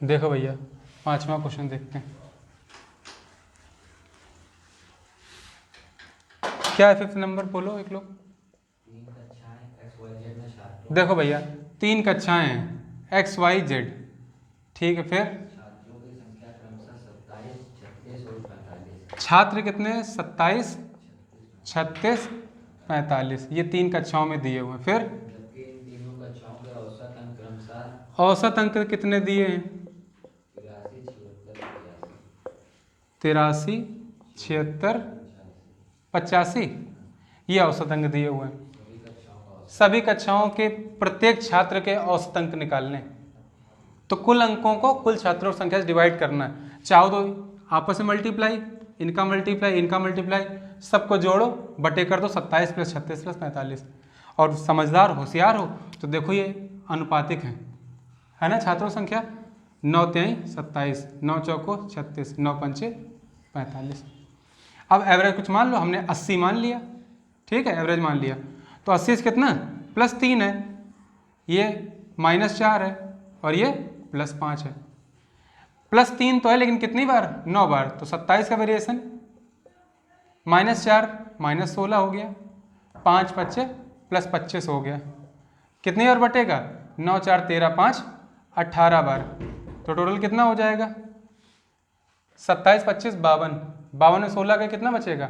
S1: देखो भैया 5वां क्वेश्चन देखते हैं क्या है। 5th नंबर बोलो एक लोग। देखो भैया 3 कक्षाएं हैं x y z, ठीक है। फिर छात्र कितने? 27 36 45, ये 3 कक्षाओं में दिए हुए हैं। फिर औसत अंक कितने दिए हैं? 83 76 85, ये औसत अंक दिए हुए हैं। सभी कक्षाओं के प्रत्येक छात्र के औसत अंक निकालने, तो कुल अंकों को कुल छात्रों की संख्या से डिवाइड करना है। चाहो तो आपस में मल्टीप्लाई, इनका मल्टीप्लाई इनका मल्टीप्लाई, सबको जोड़ो, बटे कर दो 27 + 36 + 45। और समझदार होशियार हो तो देखो ये अनुपातिक है ना छात्रों संख्या। 9 3 27, 9 चौको 36, 9 पंचे 45। अब एवरेज कुछ मान लो, हमने 80 मान लिया, ठीक है, एवरेज मान लिया। तो 80 से कितना? +3 है, ये -4 है और ये +5 है। +3 तो है लेकिन कितनी बार? 9 बार, तो 27 का वेरिएशन -4 -16 हो गया, 5 5 + 25 हो गया। कितनी बार बटेगा? 9 4 13 5 18 बार, तो टोटल कितना हो जाएगा? 27 25 52, 52 में 16 का कितना बचेगा?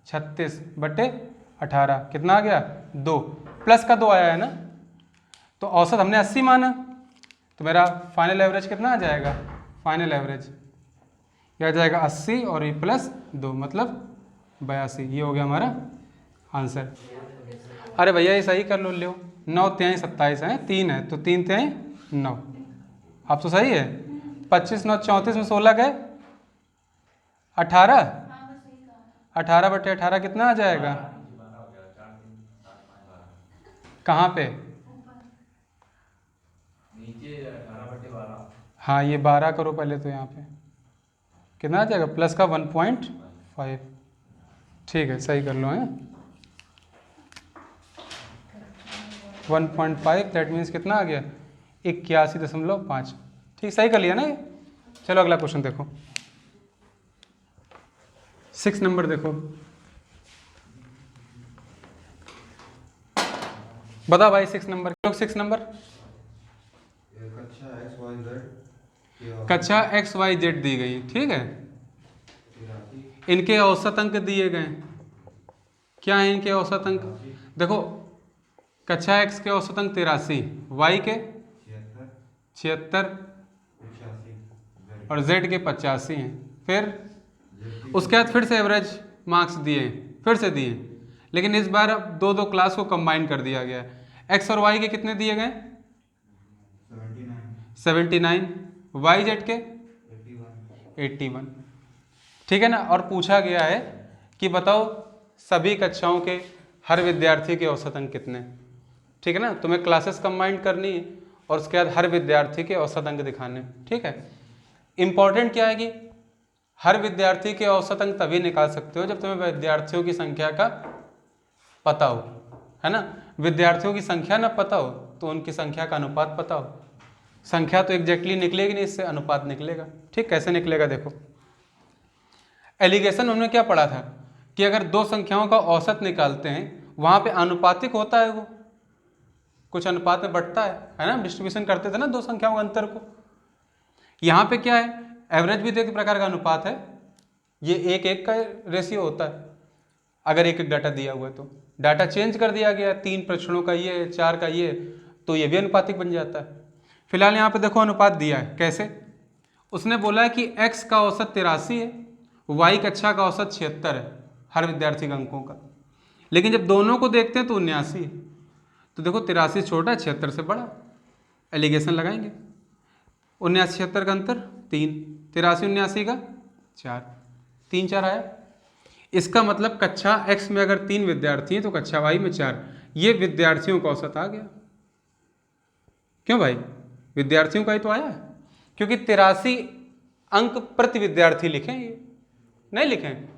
S1: 36/18, कितना आ गया? 2, प्लस का 2 आया है ना। तो औसत हमने 80 माना, तो मेरा फाइनल एवरेज कितना आ जाएगा? फाइनल एवरेज यह आ जाएगा 80 और ये +2 मतलब 82। ये हो गया हमारा आंसर। अरे भैया ये सही कर लो, लो 9 3 27 है, 3 है तो 3 3 9, आप तो सही है। 25 9 34 में 16 गए 18, 18/18 कितना आ जाएगा? कहाँ पे? हाँ ये 12 करो पहले, तो यहाँ पे कितना आ जाएगा? प्लस का 1.5, ठीक है सही कर लो हैं। 1.5 दैट मीन्स कितना आ गया? 81.5, ठीक सही कर लिया ना ये। चलो अगला क्वेश्चन देखो, 6 नंबर देखो, बता भाई 6 नंबर। 6 नंबर कक्षा XYZ दी गई, ठीक है। इनके औसत अंक दिए गए, क्या है इनके औसत अंक? देखो कक्षा X के औसत अंक 83, Y के 76 और Z के 85 हैं। फिर उसके बाद फिर से एवरेज मार्क्स दिए, फिर से दिए, लेकिन इस बार अब दो दो क्लास को कंबाइन कर दिया गया है। X और Y के कितने दिए गए? 79, YZ के 81, ठीक है ना। और पूछा गया है कि बताओ सभी कक्षाओं के हर विद्यार्थी के औसत अंक कितने, ठीक है ना। तुम्हें क्लासेस कंबाइन करनी और उसके बाद हर विद्यार्थी के औसत अंक दिखाने, ठीक है। इंपॉर्टेंट क्या है कि हर विद्यार्थी के औसत अंक तभी निकाल सकते हो जब तुम्हें विद्यार्थियों की संख्या का पता हो, है ना। विद्यार्थियों की संख्या ना पता हो तो उनकी संख्या का अनुपात पता हो। संख्या तो एग्जैक्टली निकलेगी नहीं, इससे अनुपात निकलेगा, ठीक। कैसे निकलेगा देखो, एलिगेशन हमने क्या पढ़ा था कि अगर दो संख्याओं का औसत निकालते हैं वहाँ पे आनुपातिक होता है, वो कुछ अनुपात में बढ़ता है ना, डिस्ट्रीब्यूशन करते थे ना दो संख्याओं के अंतर को। यहाँ पे क्या है, एवरेज भी तो एक प्रकार का अनुपात है, ये 1:1 का रेशियो होता है। अगर एक डाटा दिया हुआ है तो डाटा चेंज कर दिया गया, 3 परीक्षणों का ये, 4 का ये, तो ये भी अनुपातिक बन जाता है। फिलहाल यहाँ पे देखो अनुपात दिया है कैसे, उसने बोला है कि x का औसत 83 है, y कक्षा का औसत 76 है हर विद्यार्थी के अंकों का, लेकिन जब दोनों को देखते हैं तो 79 है। तो देखो 83 छोटा है, 76 से बड़ा, एलिगेशन लगाएंगे। 79 76 का अंतर 3, 83 79 का 4, 3 4 आया। इसका मतलब कक्षा x में अगर 3 विद्यार्थी हैं तो कक्षा y में 4, ये विद्यार्थियों का औसत आ गया। क्यों भाई, विद्यार्थियों का ही तो आया है, क्योंकि 83 अंक प्रति विद्यार्थी लिखें, ये नहीं लिखें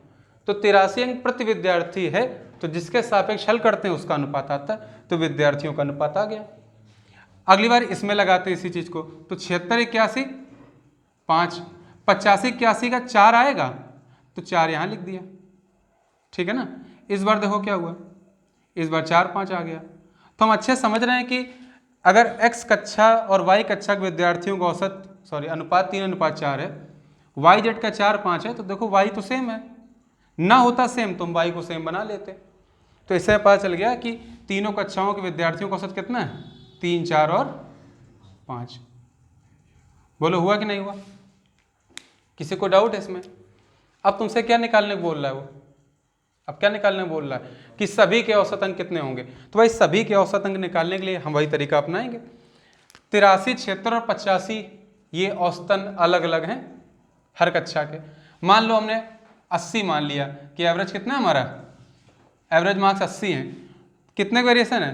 S1: तो 83 अंक प्रति विद्यार्थी है, तो जिसके सापेक्ष हल करते हैं उसका अनुपात आता है, तो विद्यार्थियों का अनुपात आ गया। अगली बार इसमें लगाते हैं इसी चीज को, तो 76 81 5, 85 81 का 4 आएगा, तो 4 यहाँ लिख दिया, ठीक है ना। इस बार देखो क्या हुआ, इस बार 4 5 आ गया। तो हम अच्छे समझ रहे हैं कि अगर x कक्षा और y कक्षा के विद्यार्थियों का औसत अनुपात 3:4 है, y z का 4 5 है, तो देखो y तो सेम है, ना होता सेम तो हम y को सेम बना लेते। तो इससे पता चल गया कि तीनों कक्षाओं के विद्यार्थियों का औसत कितना है, 3 4 और 5। बोलो हुआ कि नहीं हुआ, किसी को डाउट है इसमें? अब तुमसे क्या निकालने बोल रहा है वो, अब क्या निकालने बोल रहा है कि सभी के औसत अंक कितने होंगे। तो भाई सभी के औसत अंक निकालने के लिए हम वही तरीका अपनाएंगे। 83 76 और 85 ये औसतन अलग अलग हैं हर कक्षा के। मान लो हमने 80 मान लिया कि एवरेज कितना है हमारा, एवरेज मार्क्स 80 हैं, कितने वेरिएशन है,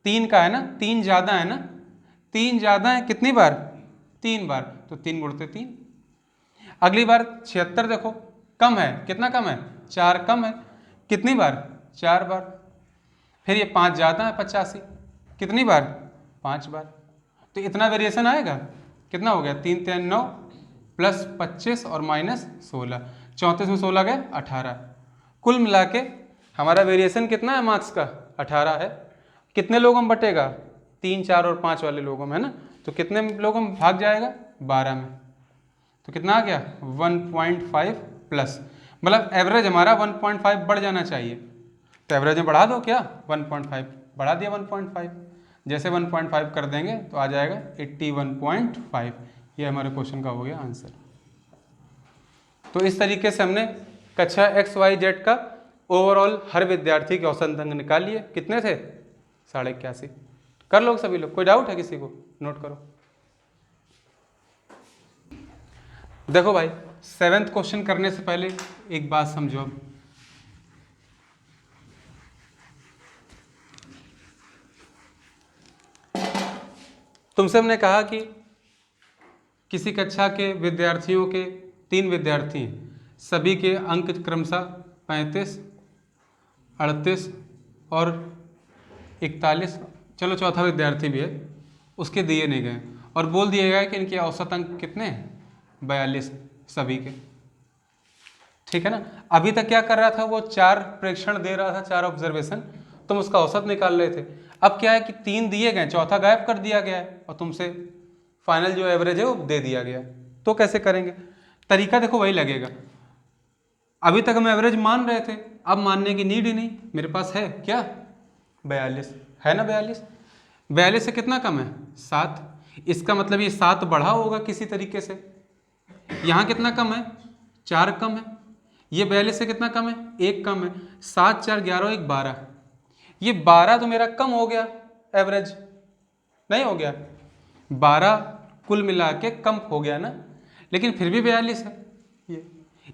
S1: 3 का है ना, 3 ज़्यादा है ना, 3 ज़्यादा है कितनी बार, 3 बार, तो 3 गुणते 3। अगली बार 76 देखो कम है, कितना कम है, 4 कम है, कितनी बार, 4 बार। फिर ये 5 ज़्यादा है 85, कितनी बार, 5 बार। तो इतना वेरिएशन आएगा, कितना हो गया, 3 3 9 प्लस 25 और माइनस 16, 34 में 16 गए 18। कुल मिला के हमारा वेरिएशन कितना है मार्क्स का, 18 है। कितने लोगों में बटेगा, 3 4 और 5 वाले लोगों में, है ना। तो कितने लोगों में भाग जाएगा, 12 में। तो कितना आ गया, 1.5 प्लस, मतलब एवरेज हमारा 1.5 बढ़ जाना चाहिए। तो एवरेज में बढ़ा दो क्या, 1.5 बढ़ा दिया 1.5, जैसे 1.5 कर देंगे तो आ जाएगा 81.5। ये हमारे क्वेश्चन का हो गया आंसर। तो इस तरीके से हमने कक्षा एक्स वाई जेड का ओवरऑल हर विद्यार्थी के औसत अंक निकाल लिए। कितने थे, 81.5। कर लो सभी लोग, कोई डाउट है किसी को, नोट करो। देखो भाई 7th क्वेश्चन करने से पहले एक बात समझो। तुमसे हमने कहा कि किसी कक्षा के विद्यार्थियों के 3 विद्यार्थी हैं, सभी के अंक क्रमशः 35 38 और 41, चलो चौथा विद्यार्थी भी है, उसके दिए नहीं गए और बोल दिया गया कि इनके औसत अंक कितने हैं, 42 सभी के, ठीक है ना। अभी तक क्या कर रहा था वो, 4 प्रेक्षण दे रहा था, 4 ऑब्जर्वेशन, तुम उसका औसत निकाल रहे थे। अब क्या है कि 3 दिए गए, चौथा गायब कर दिया गया है और तुमसे फाइनल जो एवरेज है वो दे दिया गया। तो कैसे करेंगे, तरीका देखो वही लगेगा। अभी तक हम एवरेज मान रहे थे, अब मानने की नीड ही नहीं, मेरे पास है क्या, 42 है ना, 42 से कितना कम है, 7। इसका मतलब ये 7 बढ़ा होगा किसी तरीके से। यहाँ कितना कम है, 4 कम है। ये 42 से कितना कम है, 1 कम है। 7 4 11 1 12, ये 12 तो मेरा कम हो गया, एवरेज नहीं हो गया, 12 कुल मिला के कम हो गया ना, लेकिन फिर भी 42 है ये।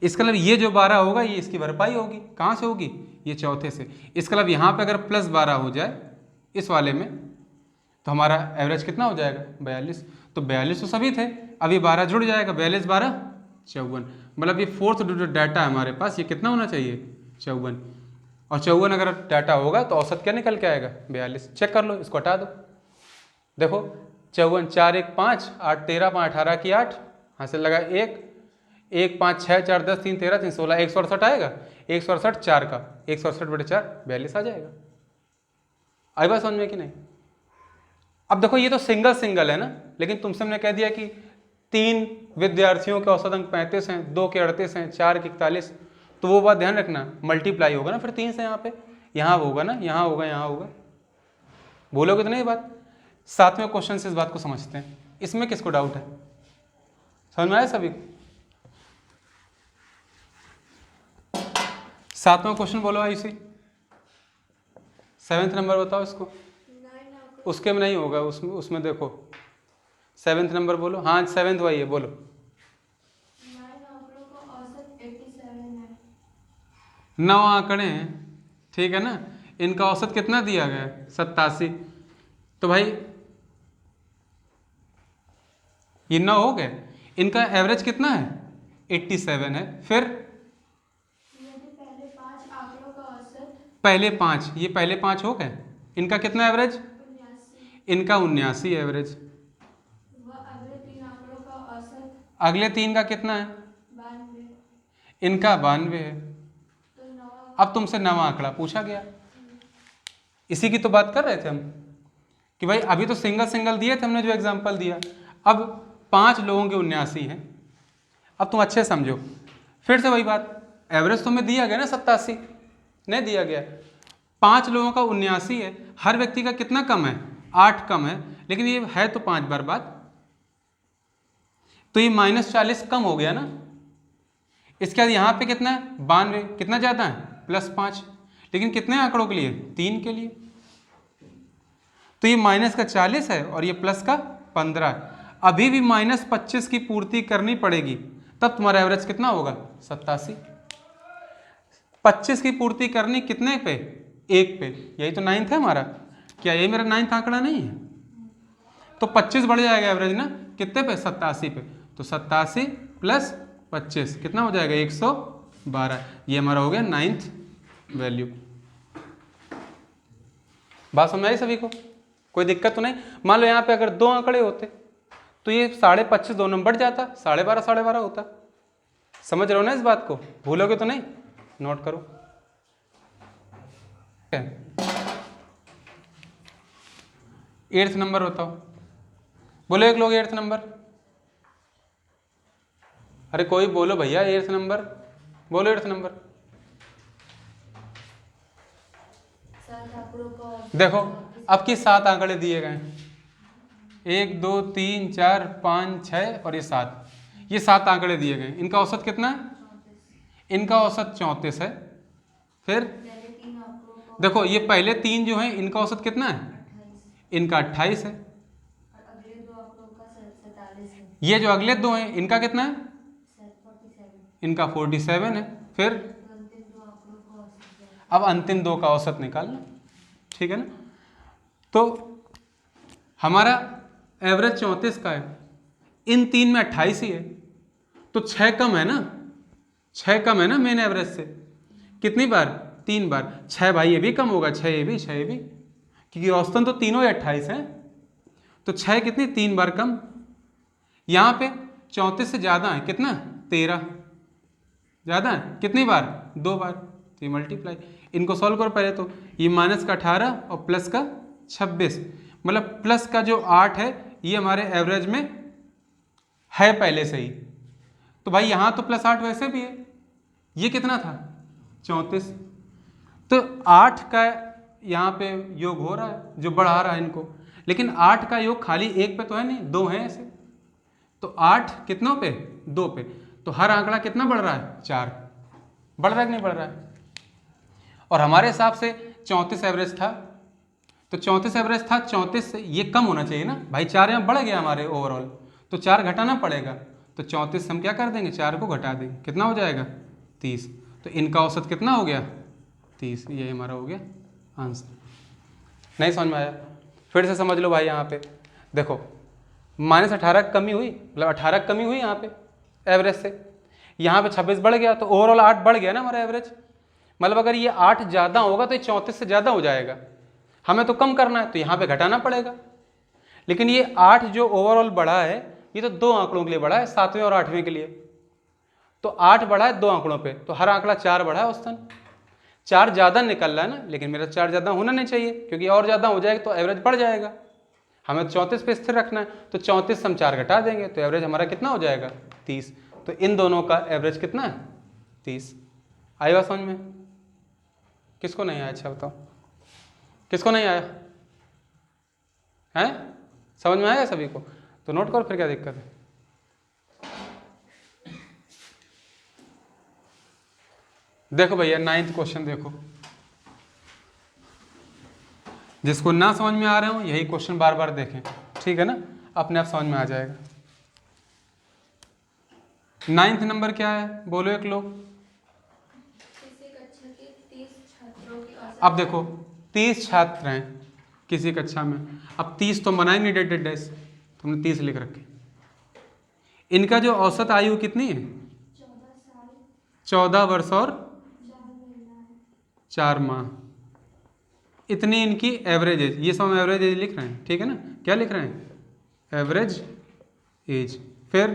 S1: इसका मतलब ये जो 12 होगा ये इसकी भरपाई होगी, कहाँ से होगी, ये चौथे से। इसका मतलब यहाँ पे अगर प्लस 12 हो जाए इस वाले में तो हमारा एवरेज कितना हो जाएगा, 42। तो 42 तो सभी थे, अभी 12 जुड़ जाएगा, 42 12 54, मतलब ये 4th जो डाटा है हमारे पास, ये कितना होना चाहिए, 54। और 54 अगर डाटा होगा तो औसत क्या निकल के आएगा, 42। चेक कर लो, इसको हटा दो, देखो 54 4 1 5 8 13 5 18 की 8, यहाँ से लगा 1, 1 5 6 4 10 3 13 3 16 168 आएगा, 168 4 का 168/4 42 आ जाएगा। आई बात समझ में कि नहीं? अब देखो ये तो सिंगल सिंगल है ना, लेकिन तुमसे हमने कह दिया कि 3 विद्यार्थियों के औसत अंक 35 हैं, 2 के 38 हैं, 4 के 41, तो वो बात ध्यान रखना, मल्टीप्लाई होगा ना फिर 3 से, यहाँ पे यहाँ होगा ना, यहाँ होगा, यहाँ होगा। बोलोगे तो नहीं ये बात? 7वें क्वेश्चन से इस बात को समझते हैं। इसमें किसको डाउट है? समझ में आया सभी को? 7वां क्वेश्चन बोलो आयुषी, 7th नंबर बताओ इसको। उसके में नहीं होगा, उसमें देखो 7th नंबर बोलो। हाँ 7th वही है, बोलो।
S2: 9 आंकड़ों का औसत 87 है।
S1: 9 आंकड़े हैं, ठीक है ना, इनका औसत कितना दिया गया है? 87। तो भाई ये 9 हो गए, इनका एवरेज कितना है? 87 है। फिर
S2: यदि पहले 5 आंकड़ों का औसत
S1: पहले 5, ये पहले 5 हो गए, इनका कितना एवरेज?
S2: 79,
S1: इनका 79 एवरेज।
S2: व अगले 3 आंकड़ों का औसत
S1: अगले 3 का कितना है?
S2: 92,
S1: इनका 92 है।
S2: तो 9
S1: अब तुमसे 9वां आंकड़ा पूछा गया, इसी की तो बात कर रहे थे हम कि भाई अभी तो सिंगल सिंगल दिए थे हमने जो एग्जांपल दिया, अब 5 लोगों के 79 हैं। अब तुम अच्छे समझो, फिर से वही बात, एवरेज तो हमें दिया गया ना 87, नहीं दिया गया, 5 लोगों का 79 है, हर व्यक्ति का कितना कम है? 8 कम है, लेकिन ये है तो 5 बार बात, तो ये -40 कम हो गया ना। इसके बाद यहाँ पे कितना है? 92, कितना ज़्यादा है? +5, लेकिन कितने आंकड़ों के लिए? 3 के लिए। तो ये -40 है और ये +15 है। अभी भी -25 की पूर्ति करनी पड़ेगी, तब तुम्हारा एवरेज कितना होगा? 87। 25 की पूर्ति करनी कितने पे? 1 पे। यही तो 9th है हमारा, क्या ये मेरा 9th आंकड़ा नहीं है? तो 25 बढ़ जाएगा एवरेज ना, कितने पे? 87 पे। तो 87 + 25 कितना हो जाएगा? 112। ये हमारा हो गया 9th वैल्यू। बात समझ आई सभी को? कोई दिक्कत तो नहीं? मान लो यहाँ पे अगर 2 आंकड़े होते तो ये 25.5 2 नंबर बढ़ जाता, 12.5 12.5 होता। समझ रहे हो ना इस बात को? भूलोगे तो नहीं? नोट करो। 8th नंबर बताओ, बोलो एक लोग 8th नंबर। अरे कोई बोलो भैया 8th नंबर, बोलो 8th नंबर।
S2: 7 आंकड़ों का औसत
S1: देखो अब की 7 आंकड़े दिए गए हैं, 1 2 3 4 5 6 और ये 7, ये 7 आंकड़े दिए गए। इनका औसत कितना है?
S2: 34,
S1: इनका औसत 34 है। फिर
S2: पहले 3 आंकड़ों का
S1: देखो ये पहले 3 जो हैं इनका औसत कितना है?
S2: 28
S1: इनका 28 है।
S2: और अगले 2 आंकड़ों का 47 है।
S1: ये जो अगले 2 हैं इनका कितना है?
S2: 47,
S1: इनका 47 है। फिर
S2: तो अंतिम 2 आंकड़ों का औसत क्या है?
S1: अब अंतिम 2 का औसत निकालना, ठीक है ना। तो हमारा एवरेज 34 का है, इन 3 में 28 ही है, तो 6 कम है ना, 6 कम है ना मेन एवरेज से। कितनी बार? 3 बार। 6 भाई ये भी कम होगा, 6 ये भी, 6 ये भी, क्योंकि औसतन तो तीनों ही 28 हैं, तो 6 कितनी? 3 बार कम। यहाँ पे 34 से ज़्यादा है, कितना? 13 ज़्यादा है, कितनी बार? 2 बार। तो ये मल्टीप्लाई, इनको सॉल्व करो पहले तो, ये -18 और प्लस का 26, मतलब प्लस का जो 8 है ये हमारे एवरेज में है पहले से ही, तो भाई यहाँ तो +8 वैसे भी है, ये कितना था? 34। तो 8 का यहाँ पे योग हो रहा है जो बढ़ा रहा है इनको, लेकिन 8 का योग खाली 1 पे तो है नहीं, 2 है ऐसे, तो 8 कितनों पे? 2 पे। तो हर आंकड़ा कितना बढ़ रहा है? 4। बढ़ रहा है कि नहीं बढ़ रहा है? और हमारे हिसाब से 34 एवरेज था, तो 34 एवरेज था, 34 से ये कम होना चाहिए ना भाई, 4 यहाँ बढ़ गया हमारे ओवरऑल, तो 4 घटाना पड़ेगा, तो 34 हम क्या कर देंगे? 4 को घटा देंगे, कितना हो जाएगा? 30। तो इनका औसत कितना हो गया? 30। ये हमारा हो गया आंसर। नहीं समझ में आया? फिर से समझ लो भाई, यहाँ पे देखो -18 कमी हुई, मतलब 18 कमी हुई यहाँ पे एवरेज से, यहाँ पे 26 बढ़ गया, तो ओवरऑल 8 बढ़ गया ना हमारा एवरेज। मतलब अगर ये 8 ज़्यादा होगा तो ये 34 से ज़्यादा हो जाएगा, हमें तो कम करना है तो यहाँ पे घटाना पड़ेगा। लेकिन ये 8 जो ओवरऑल बढ़ा है ये तो 2 आंकड़ों के लिए बढ़ा है, 7वें और 8वें के लिए, तो 8 बढ़ा है 2 आंकड़ों पे, तो हर आंकड़ा 4 बढ़ा है औसतन। 4 ज़्यादा निकल रहा है ना, लेकिन मेरा 4 ज़्यादा होना नहीं चाहिए, क्योंकि और ज़्यादा हो जाएगा तो एवरेज बढ़ जाएगा। हमें 34 पे स्थिर रखना है, तो 34 से हम 4 घटा देंगे तो एवरेज हमारा कितना हो जाएगा 30। तो इन दोनों का एवरेज कितना है 30। आई बात समझ में? किसको नहीं आया? अच्छा बताओ, किसको नहीं आया है? समझ में आया सभी को? तो नोट करो, फिर क्या दिक्कत है। देखो भैया 9th क्वेश्चन देखो, जिसको ना समझ में आ रहे हो यही क्वेश्चन बार बार देखें, ठीक है ना, अपने आप समझ में आ जाएगा। 9th नंबर क्या है बोलो एक लोग।
S2: किसी कक्षा के 30 छात्रों की औसत।
S1: अब देखो 30 छात्र हैं किसी कक्षा में, अब 30 तो बनाएंगे डेट डेट डैश, तुमने 30 लिख रखे। इनका जो औसत आयु कितनी है
S2: 14 साल
S1: 14 वर्ष और
S2: 4 महीना है।
S1: 4 माह, इतनी इनकी एवरेज एज। ये सब हम एवरेज एज लिख रहे हैं, ठीक है ना, क्या लिख रहे हैं एवरेज एज। फिर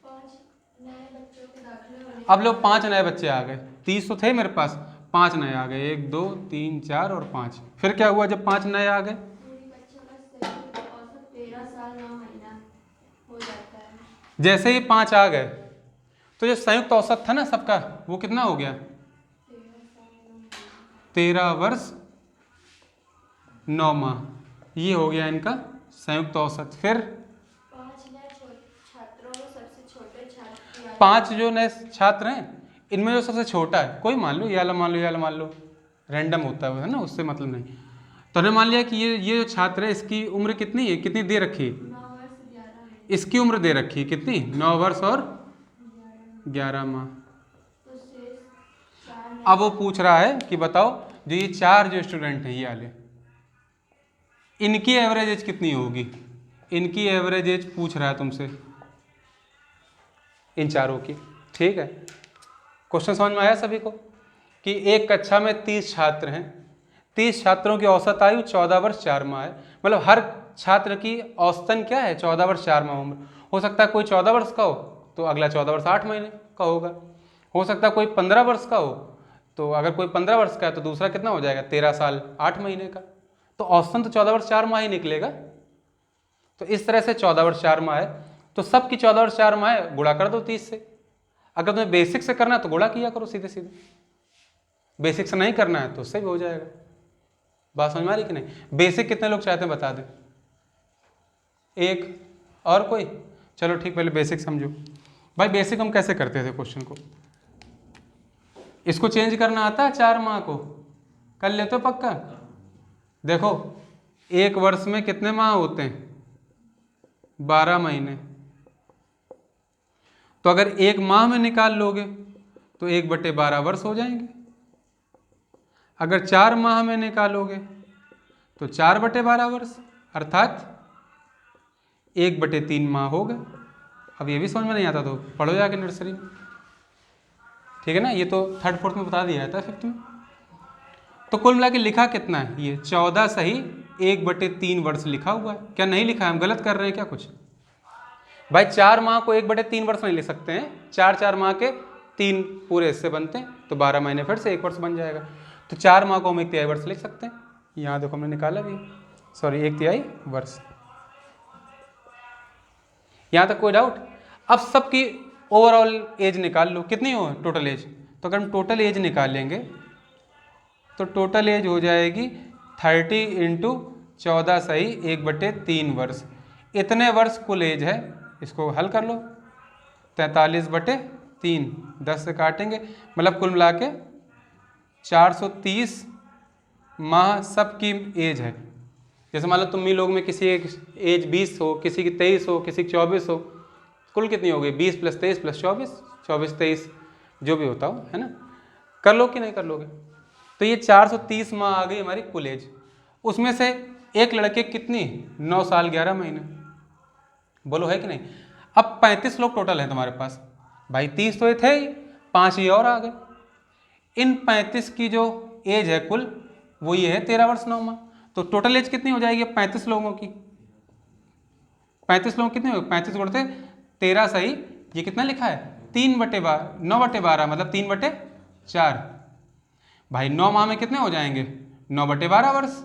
S2: 5 नए बच्चों के दाखिले होने।
S1: अब लोग 5 नए बच्चे आ गए, 30 तो थे मेरे पास, 5 नए आ गए, 1 2 3 4 और 5। फिर क्या हुआ जब 5 नए आ गए?
S2: पूरी बच्चों का संयुक्त औसत 13 साल 9 महीना हो जाता है।
S1: जैसे ही 5 आ गए तो जो संयुक्त औसत था ना सबका, वो कितना हो गया
S2: 13 साल 9 महीना।
S1: 13 वर्ष 9 माह, ये हो गया इनका संयुक्त औसत। फिर
S2: 5 नए छात्रों में सबसे छोटे छात्र की आयु।
S1: 5 जो नए छात्र हैं इनमें जो सबसे छोटा है, कोई मान लो, याला मान लो, याला मान लो, रैंडम होता है ना, उससे मतलब नहीं। तो हमने मान लिया कि ये जो छात्र है इसकी उम्र कितनी है, कितनी दे रखी है,
S2: 9 वर्ष 11 महीने।
S1: इसकी उम्र दे रखी है कितनी 9 वर्ष और 11 माह।
S2: तो शेष 4 नए।
S1: अब वो पूछ रहा है कि बताओ जो ये 4 जो स्टूडेंट हैं ये वाले, इनकी एवरेज एज कितनी होगी। इनकी एवरेज एज पूछ रहा है तुमसे, इन चारों की, ठीक है। क्वेश्चन समझ में आया सभी को कि एक कक्षा में 30 छात्र हैं, 30 छात्रों की औसत आयु 14 वर्ष 4 माह है। मतलब हर छात्र की औसतन क्या है 14 वर्ष 4 माह उम्र। हो सकता है कोई 14 वर्ष का हो तो अगला 14 वर्ष 8 महीने का होगा। हो सकता है कोई 15 वर्ष का हो, तो अगर कोई 15 वर्ष का है तो दूसरा कितना हो जाएगा 13 साल 8 महीने का। तो औसतन तो 14 वर्ष 4 माह ही निकलेगा। तो इस तरह से 14 वर्ष 4 माह है, तो सबकी 14 वर्ष 4 माह है, गुणा कर दो 30 से। अगर तुम्हें बेसिक से करना है तो गुणा किया करो सीधे सीधे, बेसिक से नहीं करना है तो उससे भी हो जाएगा। बात समझ में आ रही कि नहीं? बेसिक कितने लोग चाहते हैं बता दें, एक और कोई? चलो ठीक, पहले बेसिक समझो भाई। बेसिक हम कैसे करते थे क्वेश्चन को, इसको चेंज करना आता है 4 माह को, कर लेते हो पक्का। देखो एक वर्ष में कितने माह होते हैं 12 महीने, तो अगर एक माह में निकाल लोगे तो 1/12 वर्ष हो जाएंगे। अगर 4 माह में निकालोगे तो 4/12 वर्ष, अर्थात 1/3 माह होगा। अब ये भी समझ में नहीं आता तो पढ़ो जाके नर्सरी में, ठीक है ना। ये तो 3rd 4th में बता दिया था 5th में। तो कुल मिला के लिखा कितना है ये 14 सही 1/3 वर्ष लिखा हुआ है। क्या नहीं लिखा है, हम गलत कर रहे हैं क्या कुछ? भाई 4 माह को 1/3 वर्ष नहीं लिख सकते हैं, 4 माह के 3 पूरे हिस्से बनते हैं, तो 12 महीने फिर से 1 वर्ष बन जाएगा। तो 4 माह को हम 1/3 वर्ष लिख सकते हैं। यहाँ देखो हमने निकाला भी, सॉरी 1/3 वर्ष। यहाँ तक कोई डाउट? अब सबकी ओवरऑल एज निकाल लो, कितनी हो टोटल एज। तो अगर हम टोटल एज निकालेंगे तो टोटल एज हो जाएगी 30 × 14 सही 1/3 वर्ष। इतने वर्ष कुल एज है, इसको हल कर लो। 43/3, 10 से काटेंगे, मतलब कुल मिला के 430 माह सबकी एज है। जैसे मान लो तुम ही लोग में किसी एक एज 20 हो, किसी की 23 हो, किसी की 24 हो, कुल कितनी हो गई 20 + 23 + 24, 24 23 जो भी होता हो, है ना। कर लो कि नहीं कर लोगे? तो ये 430 माह आ गई हमारी कुल एज। उसमें से एक लड़के कितनी 9 साल 11 महीने, बोलो है कि नहीं। अब 35 लोग टोटल हैं तुम्हारे पास, भाई 30 तो ये थे ही, 5 ये और आ गए। इन 35 की जो एज है कुल वो ये है 13 वर्ष 9 माह। तो टोटल एज कितनी हो जाएगी 35 लोगों की? 35 लोग कितने हो, 35 गुणते 13 सही, ये कितना लिखा है 9/12 मतलब 3/4। भाई 9 माह में कितने हो जाएंगे? 9/12 वर्ष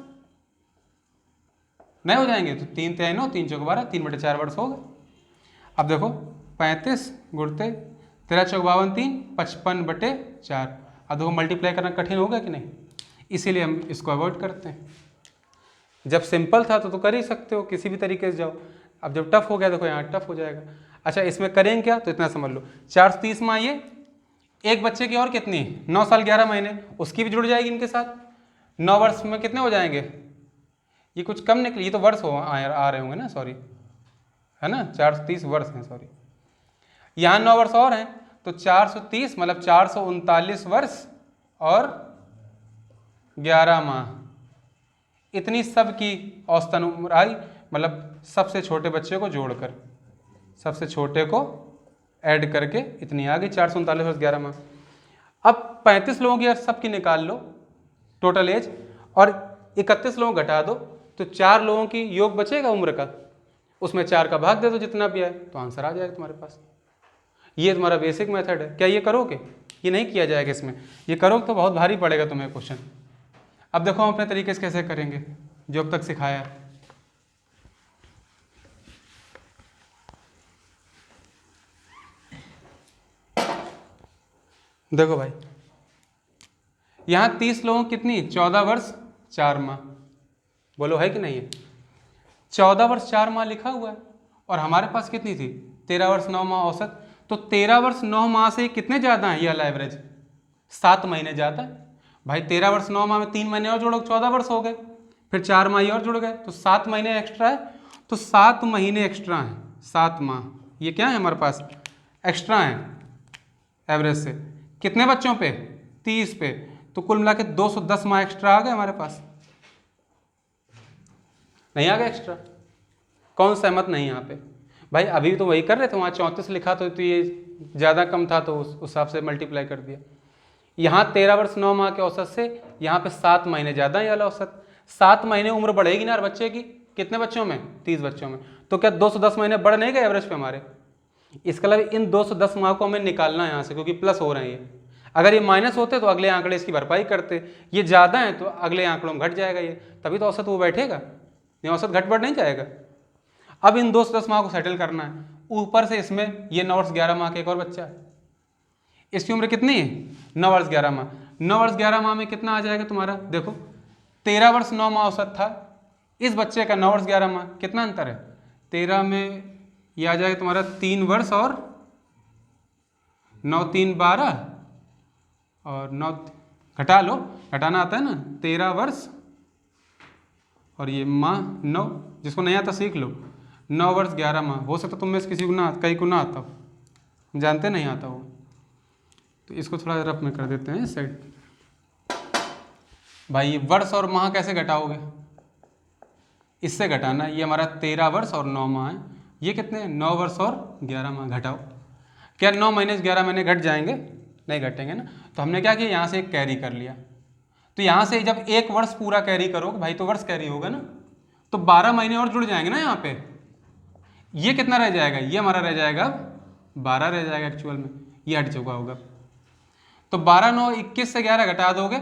S1: नहीं हो जाएंगे? तो 3 3 9 3 चौक 12 3/4 वर्ष हो गए। अब देखो 35 गुणते 13 चौक 52 3 55/4। अब देखो मल्टीप्लाई करना कठिन होगा कि नहीं, इसीलिए हम इसको अवॉइड करते हैं। जब सिंपल था तो कर ही सकते हो, किसी भी तरीके से जाओ। अब जब टफ हो गया देखो यहाँ टफ हो जाएगा। अच्छा इसमें करेंगे क्या, तो इतना समझ लो 430 माह ये एक बच्चे की और कितनी 9 साल 11 महीने उसकी भी जुड़ जाएगी इनके साथ। 9 वर्ष में कितने हो जाएंगे? ये कुछ कम निकले, ये तो वर्ष आ रहे होंगे ना, सॉरी है ना, 430 वर्ष हैं, सॉरी यहाँ 9 वर्ष और हैं तो 430 मतलब 439 वर्ष और 11 माह। इतनी सब की औसतन उम्र आई, मतलब सबसे छोटे बच्चे को जोड़कर, सबसे छोटे को ऐड करके इतनी आ गई 439 वर्ष 11 माह। अब 35 लोगों की सबकी निकाल लो टोटल एज और 31 लोगों घटा दो तो 4 लोगों की योग बचेगा उम्र का, उसमें 4 का भाग दे दो जितना भी आए तो आंसर आ जाएगा तुम्हारे पास। ये तुम्हारा बेसिक मेथड है। क्या ये करोगे? ये नहीं किया जाएगा इसमें, ये करोगे तो बहुत भारी पड़ेगा तुम्हें क्वेश्चन। अब देखो हम अपने तरीके से कैसे करेंगे जो अब तक सिखाया है। देखो भाई यहाँ 30 लोगों कितनी 14 वर्ष 4 माह, बोलो है कि नहीं है? 14 वर्ष 4 माह लिखा हुआ है और हमारे पास कितनी थी 13 वर्ष 9 माह औसत। तो 13 वर्ष 9 माह से कितने ज़्यादा हैं? ये वाला एवरेज 7 महीने ज़्यादा है। भाई 13 वर्ष 9 माह में 3 महीने और जोड़ो 14 वर्ष हो गए, फिर 4 माह और जुड़ गए तो 7 महीने एक्स्ट्रा है। तो 7 महीने एक्स्ट्रा हैं, 7 माह ये क्या है हमारे पास एक्स्ट्रा हैं एवरेज से। कितने बच्चों पे? 30 पे। तो कुल मिला के 210 माह एक्स्ट्रा आ गए हमारे पास, नहीं आ गया एक्स्ट्रा? कौन सहमत नहीं यहाँ पे? भाई अभी तो वही कर रहे थे, वहाँ 34 लिखा तो ये ज़्यादा कम था तो उस हिसाब से मल्टीप्लाई कर दिया। यहाँ 13 वर्ष 9 माह के औसत से यहाँ पे 7 महीने ज़्यादा है वाला औसत। 7 महीने उम्र बढ़ेगी ना हर बच्चे की, कितने बच्चों में? 30 बच्चों में। तो क्या 210 महीने बढ़ नहीं गए एवरेज पे हमारे? इसका मतलब इन 210 माह को हमें निकालना है यहाँ से, क्योंकि प्लस हो रहे हैं ये। अगर ये माइनस होते तो अगले आंकड़े इसकी भरपाई करते, ये ज़्यादा है तो अगले आंकड़ों में घट जाएगा ये, तभी तो औसत वो बैठेगा, ये औसत घट बढ़ नहीं जाएगा। अब इन 210 माह को सेटल करना है, ऊपर से इसमें ये 9 वर्ष 11 माह का एक और बच्चा है, इसकी उम्र कितनी है? 9 वर्ष 11 माह। 9 वर्ष 11 माह में कितना आ जाएगा तुम्हारा? देखो 13 वर्ष 9 माह औसत था, इस बच्चे का 9 वर्ष 11 माह कितना अंतर है? 13 में ये आ जाएगा तुम्हारा 3 वर्ष और 9 3 12 और 9 घटा लो, घटाना आता है ना, 13 वर्ष और ये माह 9, जिसको नहीं आता सीख लो। 9 वर्ष 11 माह, हो सकता तुम में से किसी को ना, कई को ना आता हो, जानते नहीं आता हो, तो इसको थोड़ा रफ में कर देते हैं साइड। भाई वर्ष और माह कैसे घटाओगे? इससे घटाना, ये हमारा 13 वर्ष और 9 माह है, ये कितने? 9 वर्ष और 11 माह घटाओ। क्या 9 महीने से 11 महीने घट जाएंगे? नहीं घटेंगे ना। तो हमने क्या किया, यहाँ से एक कैरी कर लिया। तो यहाँ से जब 1 वर्ष पूरा कैरी करोगे भाई तो वर्ष कैरी होगा ना, तो 12 महीने और जुड़ जाएंगे ना यहाँ पे। ये कितना रह जाएगा? ये हमारा रह जाएगा 12 रह जाएगा एक्चुअल में, ये हट चुका होगा। तो 12 9 21 से 11 घटा दोगे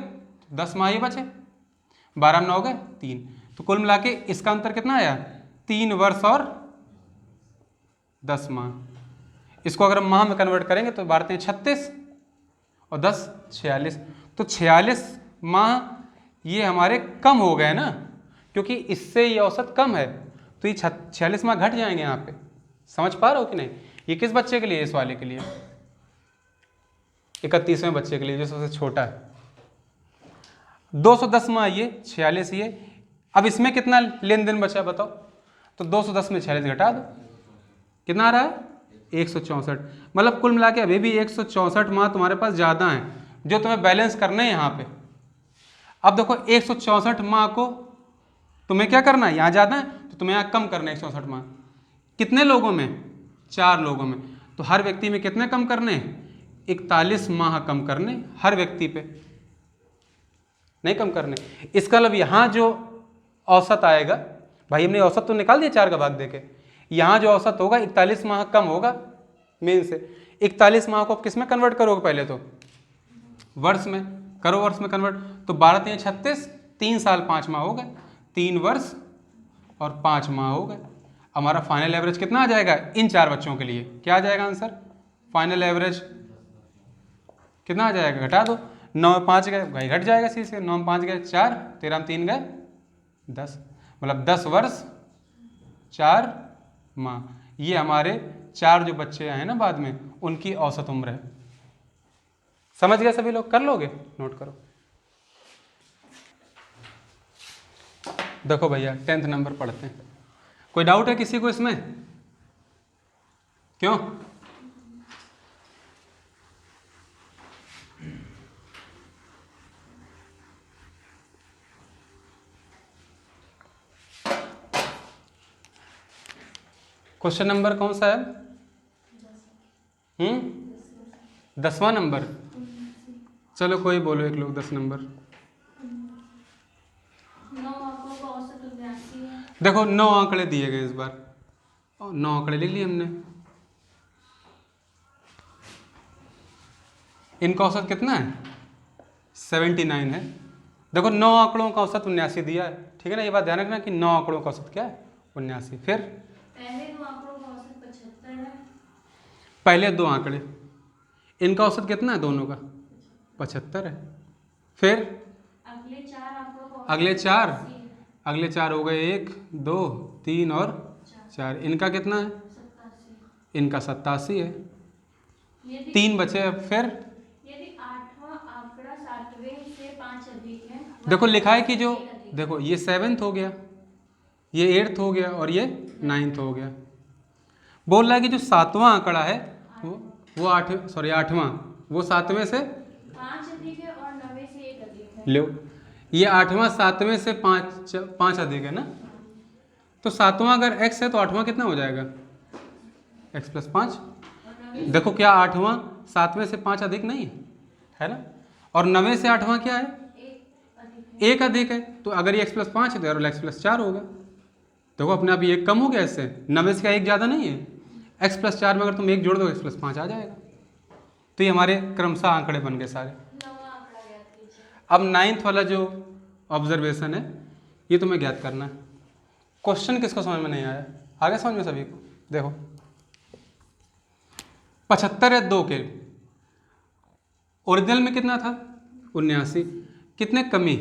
S1: 10 माह ही बचे, 12 9 हो गए 3, तो कुल मिला के इसका अंतर कितना आया? 3 वर्ष और 10 माह। इसको अगर माह में कन्वर्ट करेंगे तो 12 36 और 10 46, तो 46 माह ये हमारे कम हो गए ना, क्योंकि इससे ये औसत कम है, तो ये 46 माह घट जाएंगे यहाँ पे। समझ पा रहे हो कि नहीं? ये किस बच्चे के लिए? इस वाले के लिए, 31वें बच्चे के लिए जो सबसे छोटा है। 210 माह ये, 46 ये। अब इसमें कितना लेन देन बचा बताओ? तो 210 में 46 घटा दो, कितना आ रहा है? 164। मतलब कुल मिला के अभी भी 164 माह तुम्हारे पास ज़्यादा हैं जो तुम्हें बैलेंस करने हैं यहाँ पे। अब देखो 164 माह को तुम्हें क्या करना है? यहाँ ज़्यादा है तो तुम्हें यहाँ कम करना है 164 माह। कितने लोगों में? 4 लोगों में। तो हर व्यक्ति में कितने कम करने? 41 माह कम करने हर व्यक्ति पे, नहीं कम करने। इसका मतलब यहाँ जो औसत आएगा, भाई हमने औसत तो निकाल दिया 4 का भाग देके, यहाँ जो औसत होगा 41 माह कम होगा मेन से। 41 माह को आप किस में कन्वर्ट करोगे? पहले तो वर्ष में करो, वर्ष में कन्वर्ट। तो 12 3 36, 3 साल 5 माह हो गए, 3 वर्ष और 5 माह हो गए। हमारा फाइनल एवरेज कितना आ जाएगा इन 4 बच्चों के लिए? क्या आ जाएगा आंसर? फाइनल एवरेज कितना आ जाएगा? घटा दो, 9 में 5 गए, भाई घट जाएगा सी से, 9 में 5 गए 4, 13 में 3 गए 10, मतलब 10 वर्ष 4 माह। ये हमारे 4 जो बच्चे आए ना बाद में, उनकी औसत उम्र है। समझ गए सभी लोग? कर लोगे? नोट करो। देखो भैया 10th नंबर पढ़ते हैं। कोई डाउट है किसी को इसमें? क्यों? क्वेश्चन नंबर कौन सा है? 10वां नंबर। चलो कोई बोलो एक लोग 10 नंबर।
S2: 9 आंकड़ों का औसत 79 है।
S1: देखो 9 आंकड़े दिए गए इस बार, और 9 आंकड़े ले लिए हमने। इनका औसत कितना है? 79 है। देखो 9 आंकड़ों का औसत 79 दिया है, ठीक है ना? ये बात ध्यान रखना कि 9 आंकड़ों का औसत क्या है? 79। फिर
S2: पहले 2 आंकड़ों का औसत 75 है।
S1: पहले 2 आंकड़े, इनका औसत कितना है दोनों का? 75 है। फिर
S2: अगले 4 आंकड़ों का औसत
S1: अगले 4,
S2: 87 है।
S1: अगले 4 हो गए 1 2 3 और 4। इनका कितना है?
S2: 87।
S1: इनका 87 है।
S2: यदि
S1: 3 बचे अब। फिर
S2: यदि 8वां आंकड़ा 7वें से 5 अधिक है।
S1: देखो लिखा है कि जो,
S2: एक अधिक है।
S1: देखो ये 7th हो गया, ये 8th हो गया और ये 9th हो गया। बोल रहा है कि जो 7वां आंकड़ा है वो 8वां, वो 7वें से
S2: 5 अधिक है और 9वें से 1 अधिक है।
S1: लो, ये 8वां 7वें से 5 अधिक है ना? तो 7वां अगर x है तो 8वां कितना हो जाएगा? x + 5।
S2: और 9वें
S1: देखो क्या 8वां 7वें से 5 अधिक नहीं है ना? और 9वें से 8वां क्या है?
S2: 1 अधिक है।
S1: 1 अधिक है। तो अगर ये x + 5 है तो यार x + 4 होगा। देखो अपने आप ये 1 कम हो गया इससे, 9वें से क्या 1 ज़्यादा नहीं है? x + 4 में अगर तुम 1 जोड़ दो x + 5 आ जाएगा। तो ये हमारे क्रमशः आंकड़े बन गए सारे।
S2: 9वां आंकड़ा ज्ञात कीजिए।
S1: अब 9th वाला जो ऑब्जर्वेशन है ये तुम्हें ज्ञात करना है। क्वेश्चन किसको समझ में नहीं आया? आ गया समझ में सभी को? देखो 75 है 2 के, ओरिजिनल में कितना था? 79। कितने कमी?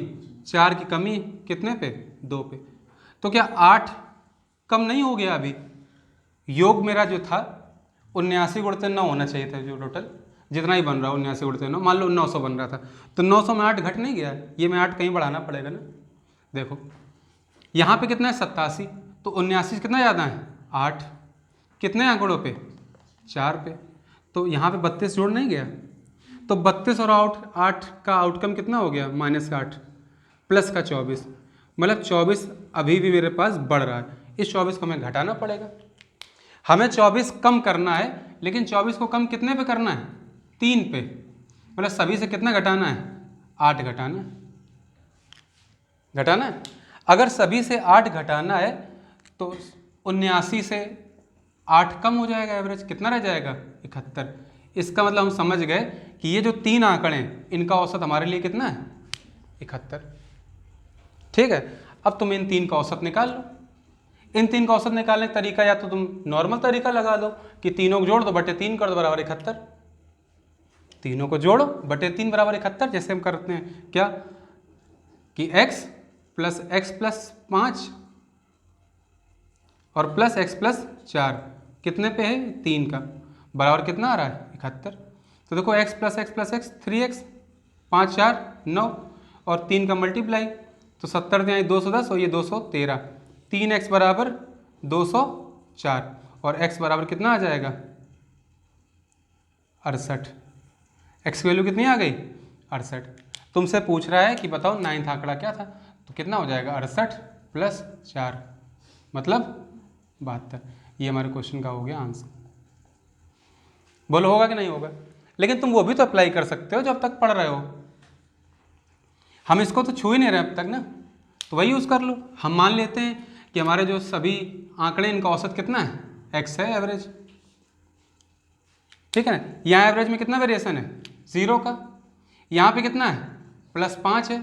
S1: 4 की कमी कितने पे? 2 पे। तो क्या 8 कम नहीं हो गया? अभी योग मेरा जो था 79 × 9 होना चाहिए था, जो टोटल जितना ही बन रहा है 79 × 9, मान लो 900 बन रहा था, तो 900 में 8 घट नहीं गया? ये में 8 कहीं बढ़ाना पड़ेगा ना। देखो यहाँ पे कितना है? 87। तो 79 से कितना ज़्यादा है? 8। कितने आंकड़ों पे? 4 पे। तो यहाँ पे 32 जोड़ नहीं गया? तो 32 और 8 का आउटकम कितना हो गया? -8 प्लस का 24, मतलब 24 अभी भी मेरे पास बढ़ रहा है। इस 24 को हमें घटाना पड़ेगा। हमें 24 कम करना है, लेकिन 24 को कम कितने पे करना है? 3 पे। मतलब सभी से कितना घटाना है? 8 घटाना है। घटाना है। अगर सभी से 8 घटाना है तो 79 से 8 कम हो जाएगा, एवरेज कितना रह जाएगा? 71। इसका मतलब हम समझ गए कि ये जो 3 आंकड़े हैं इनका औसत हमारे लिए कितना है? 71। ठीक है। अब तुम इन 3 का औसत निकाल लो। इन 3 का औसत निकालने का तरीका या तो तुम नॉर्मल तरीका लगा लो कि तीनों को जोड़ दो बटे 3 कर दो बराबर 71। तीनों को जोड़ो बटे 3 बराबर 71, जैसे हम करते हैं क्या कि x + x + 5 और प्लस x + 4 कितने पे है? 3 का बराबर कितना आ रहा है? 71। तो देखो x + x + x 3x, 5 4 9 और 3 का मल्टीप्लाई, तो 70 दिया 210 और ये 213। 3x बराबर 204 और x बराबर कितना आ जाएगा? 68। x की वैल्यू कितनी आ गई? 68। तुमसे पूछ रहा है कि बताओ 9th आंकड़ा क्या था, तो कितना हो जाएगा? 68 + 4 मतलब 72। ये हमारे क्वेश्चन का हो गया आंसर। बोलो होगा कि नहीं होगा? लेकिन तुम वो भी तो अप्लाई कर सकते हो जो अब तक पढ़ रहे हो। हम इसको तो छू ही नहीं रहे अब तक ना, तो वही यूज़ कर लो। हम मान लेते हैं कि हमारे जो सभी आंकड़े इनका औसत कितना है? x है, एवरेज। ठीक है ना। यहाँ एवरेज में कितना वेरिएशन है 0 का, यहाँ पे कितना है +5 है,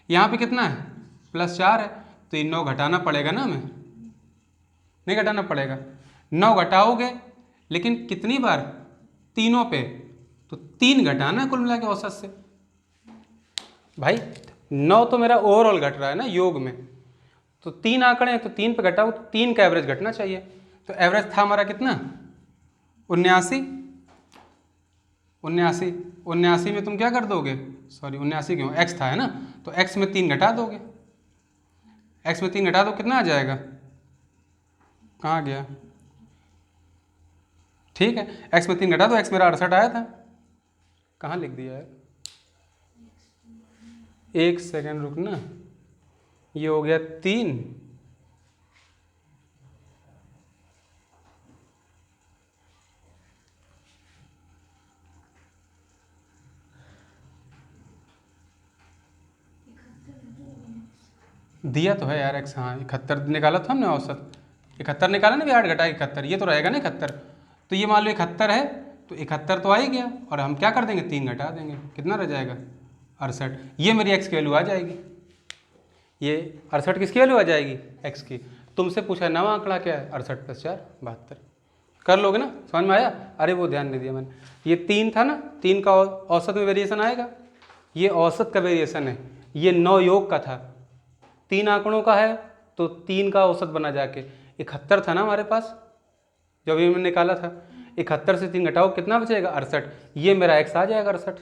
S1: यहाँ पे कितना है +4 है, तो ये 9 घटाना पड़ेगा ना हमें, नहीं घटाना पड़ेगा, 9 घटाओगे लेकिन कितनी बार, तीनों पे, तो 3 घटाना कुल मिला के औसत से। भाई 9 तो मेरा ओवरऑल घट रहा है ना योग में, तो 3 आंकड़े हैं तो 3 पे घटाओ तो 3 का एवरेज घटना चाहिए। तो एवरेज था हमारा कितना 79, 79 में तुम क्या कर दोगे, सॉरी 79 क्यों, x था है ना, तो x में 3 घटा दोगे, x में 3 घटा दो कितना आ जाएगा, कहाँ गया, ठीक है x में 3 घटा दो, x मेरा 68 आया था, कहाँ लिख दिया है, 1 सेकेंड रुकना, ये हो गया 3, दिया तो है यार x, हाँ 71 निकाला था हमने औसत, 71 निकाला ना, भी 8 घटा 71, ये तो रहेगा ना 71, तो ये मान लो 71 है तो 71 तो आ ही गया, और हम क्या कर देंगे 3 घटा देंगे, कितना रह जाएगा 68, ये मेरी x की वैल्यू आ जाएगी, ये 68 किसकी वैल्यू आ जाएगी x की। तुमसे पूछा नवा आंकड़ा क्या है 68 + 4 72, कर लोगे ना, समझ में आया, अरे वो ध्यान नहीं दिया मैंने, ये 3 था ना, 3 का औसत में वेरिएशन आएगा, ये औसत का वेरिएशन है, ये 9 योग का था, 3 आंकड़ों का है तो 3 का औसत बना जाके, 71 था ना हमारे पास जो अभी मैंने निकाला था, 71 से 3 घटाओ कितना बचेगा 68, ये मेरा x आ जाएगा 68,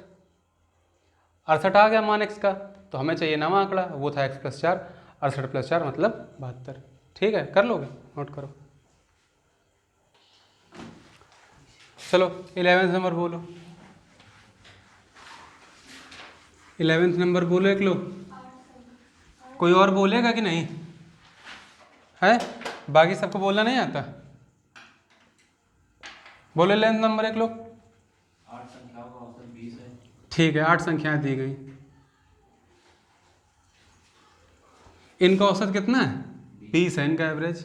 S1: 68 आ गया मान x का, तो हमें चाहिए नवा आंकड़ा, वो था x + 4, 68 + 4 मतलब 72, ठीक है, कर लोगे, नोट करो। चलो 11वें नंबर बोलो, 11वें नंबर बोलो एक लोग, कोई और बोलेगा कि नहीं है, बाकी सबको बोलना नहीं आता, बोलो 11वें नंबर एक लोग।
S3: 8 संख्याओं का औसत 20 है।
S1: ठीक है 8 संख्याएं दी गई, इनका औसत कितना है 20 है, इनका एवरेज,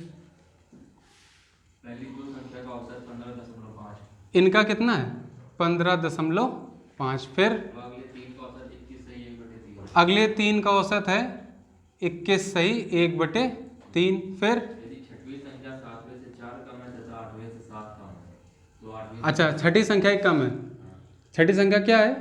S3: पहली 2 संख्या का औसत 15.5,
S1: इनका कितना है 15.5, फिर
S3: अगले 3 का औसत 21 सही 1/3,
S1: अगले 3 का औसत है 21 सही 1/3, फिर
S3: यदि छठवीं संख्या 7वें से 4 कम है तथा 8वें से 7 कम है तो 8वीं
S1: अच्छा छठी संख्या एक कम है, छठी संख्या क्या है,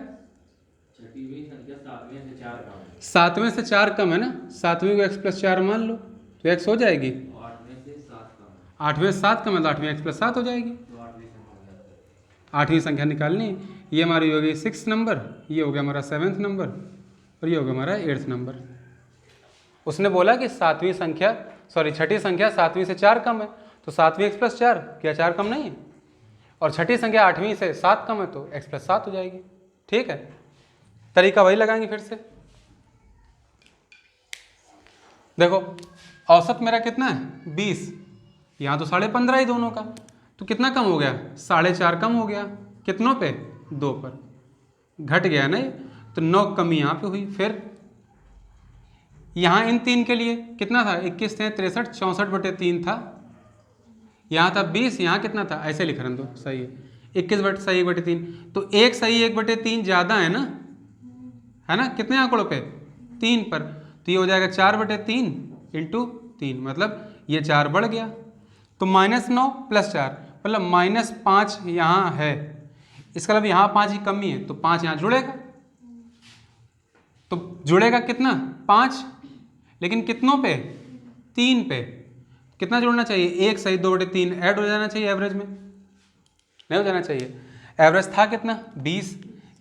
S3: छठवीं संख्या 7वें से 4 कम है
S1: 7वें से 4 कम है ना, 7वीं को x + 4 मान लो तो x हो जाएगी,
S3: तो 8वें से 7 कम है
S1: 8वें से 7 कम है तो 8वीं x + 7 हो जाएगी,
S3: तो 8वीं संख्या है।
S1: 8वीं संख्या निकालनी, ये हमारी हो गई 6 नंबर, ये हो गया हमारा 7th नंबर, और ये हो गया हमारा 8th नंबर। उसने बोला कि 7वीं संख्या सॉरी छठी संख्या 7वीं से 4 कम है, तो 7वीं x + 4 क्या 4 कम नहीं है, और छठी संख्या 8वीं से 7 कम है तो x + 7 हो जाएगी, ठीक है, तरीका वही लगाएंगे फिर से। देखो औसत मेरा कितना है 20, यहाँ तो 15.5 ही दोनों का, तो कितना कम हो गया 4.5 कम हो गया, कितनों पे 2 पर, घट गया ना ये, तो 9 कमी यहाँ पे हुई, फिर यहाँ इन 3 के लिए कितना था 21 थे 63, 64/3 था, यहाँ था 20, यहाँ कितना था, ऐसे लिख रहे दो सही है 21 सही 1/3, तो 1 सही 1/3 ज़्यादा है ना, कितने आंकड़ों पे 3 पर, तो ये हो जाएगा 4/3 × 3, मतलब ये 4 बढ़ गया, तो -9 + 4 मतलब -5 यहाँ है, इसका मतलब यहाँ 5 की कमी है, तो 5 यहाँ जुड़ेगा, तो जुड़ेगा कितना 5, लेकिन कितनों पे 3 पे, कितना जोड़ना चाहिए 1 सही 2/3 ऐड हो जाना चाहिए एवरेज में, नहीं हो जाना चाहिए, एवरेज था कितना 20,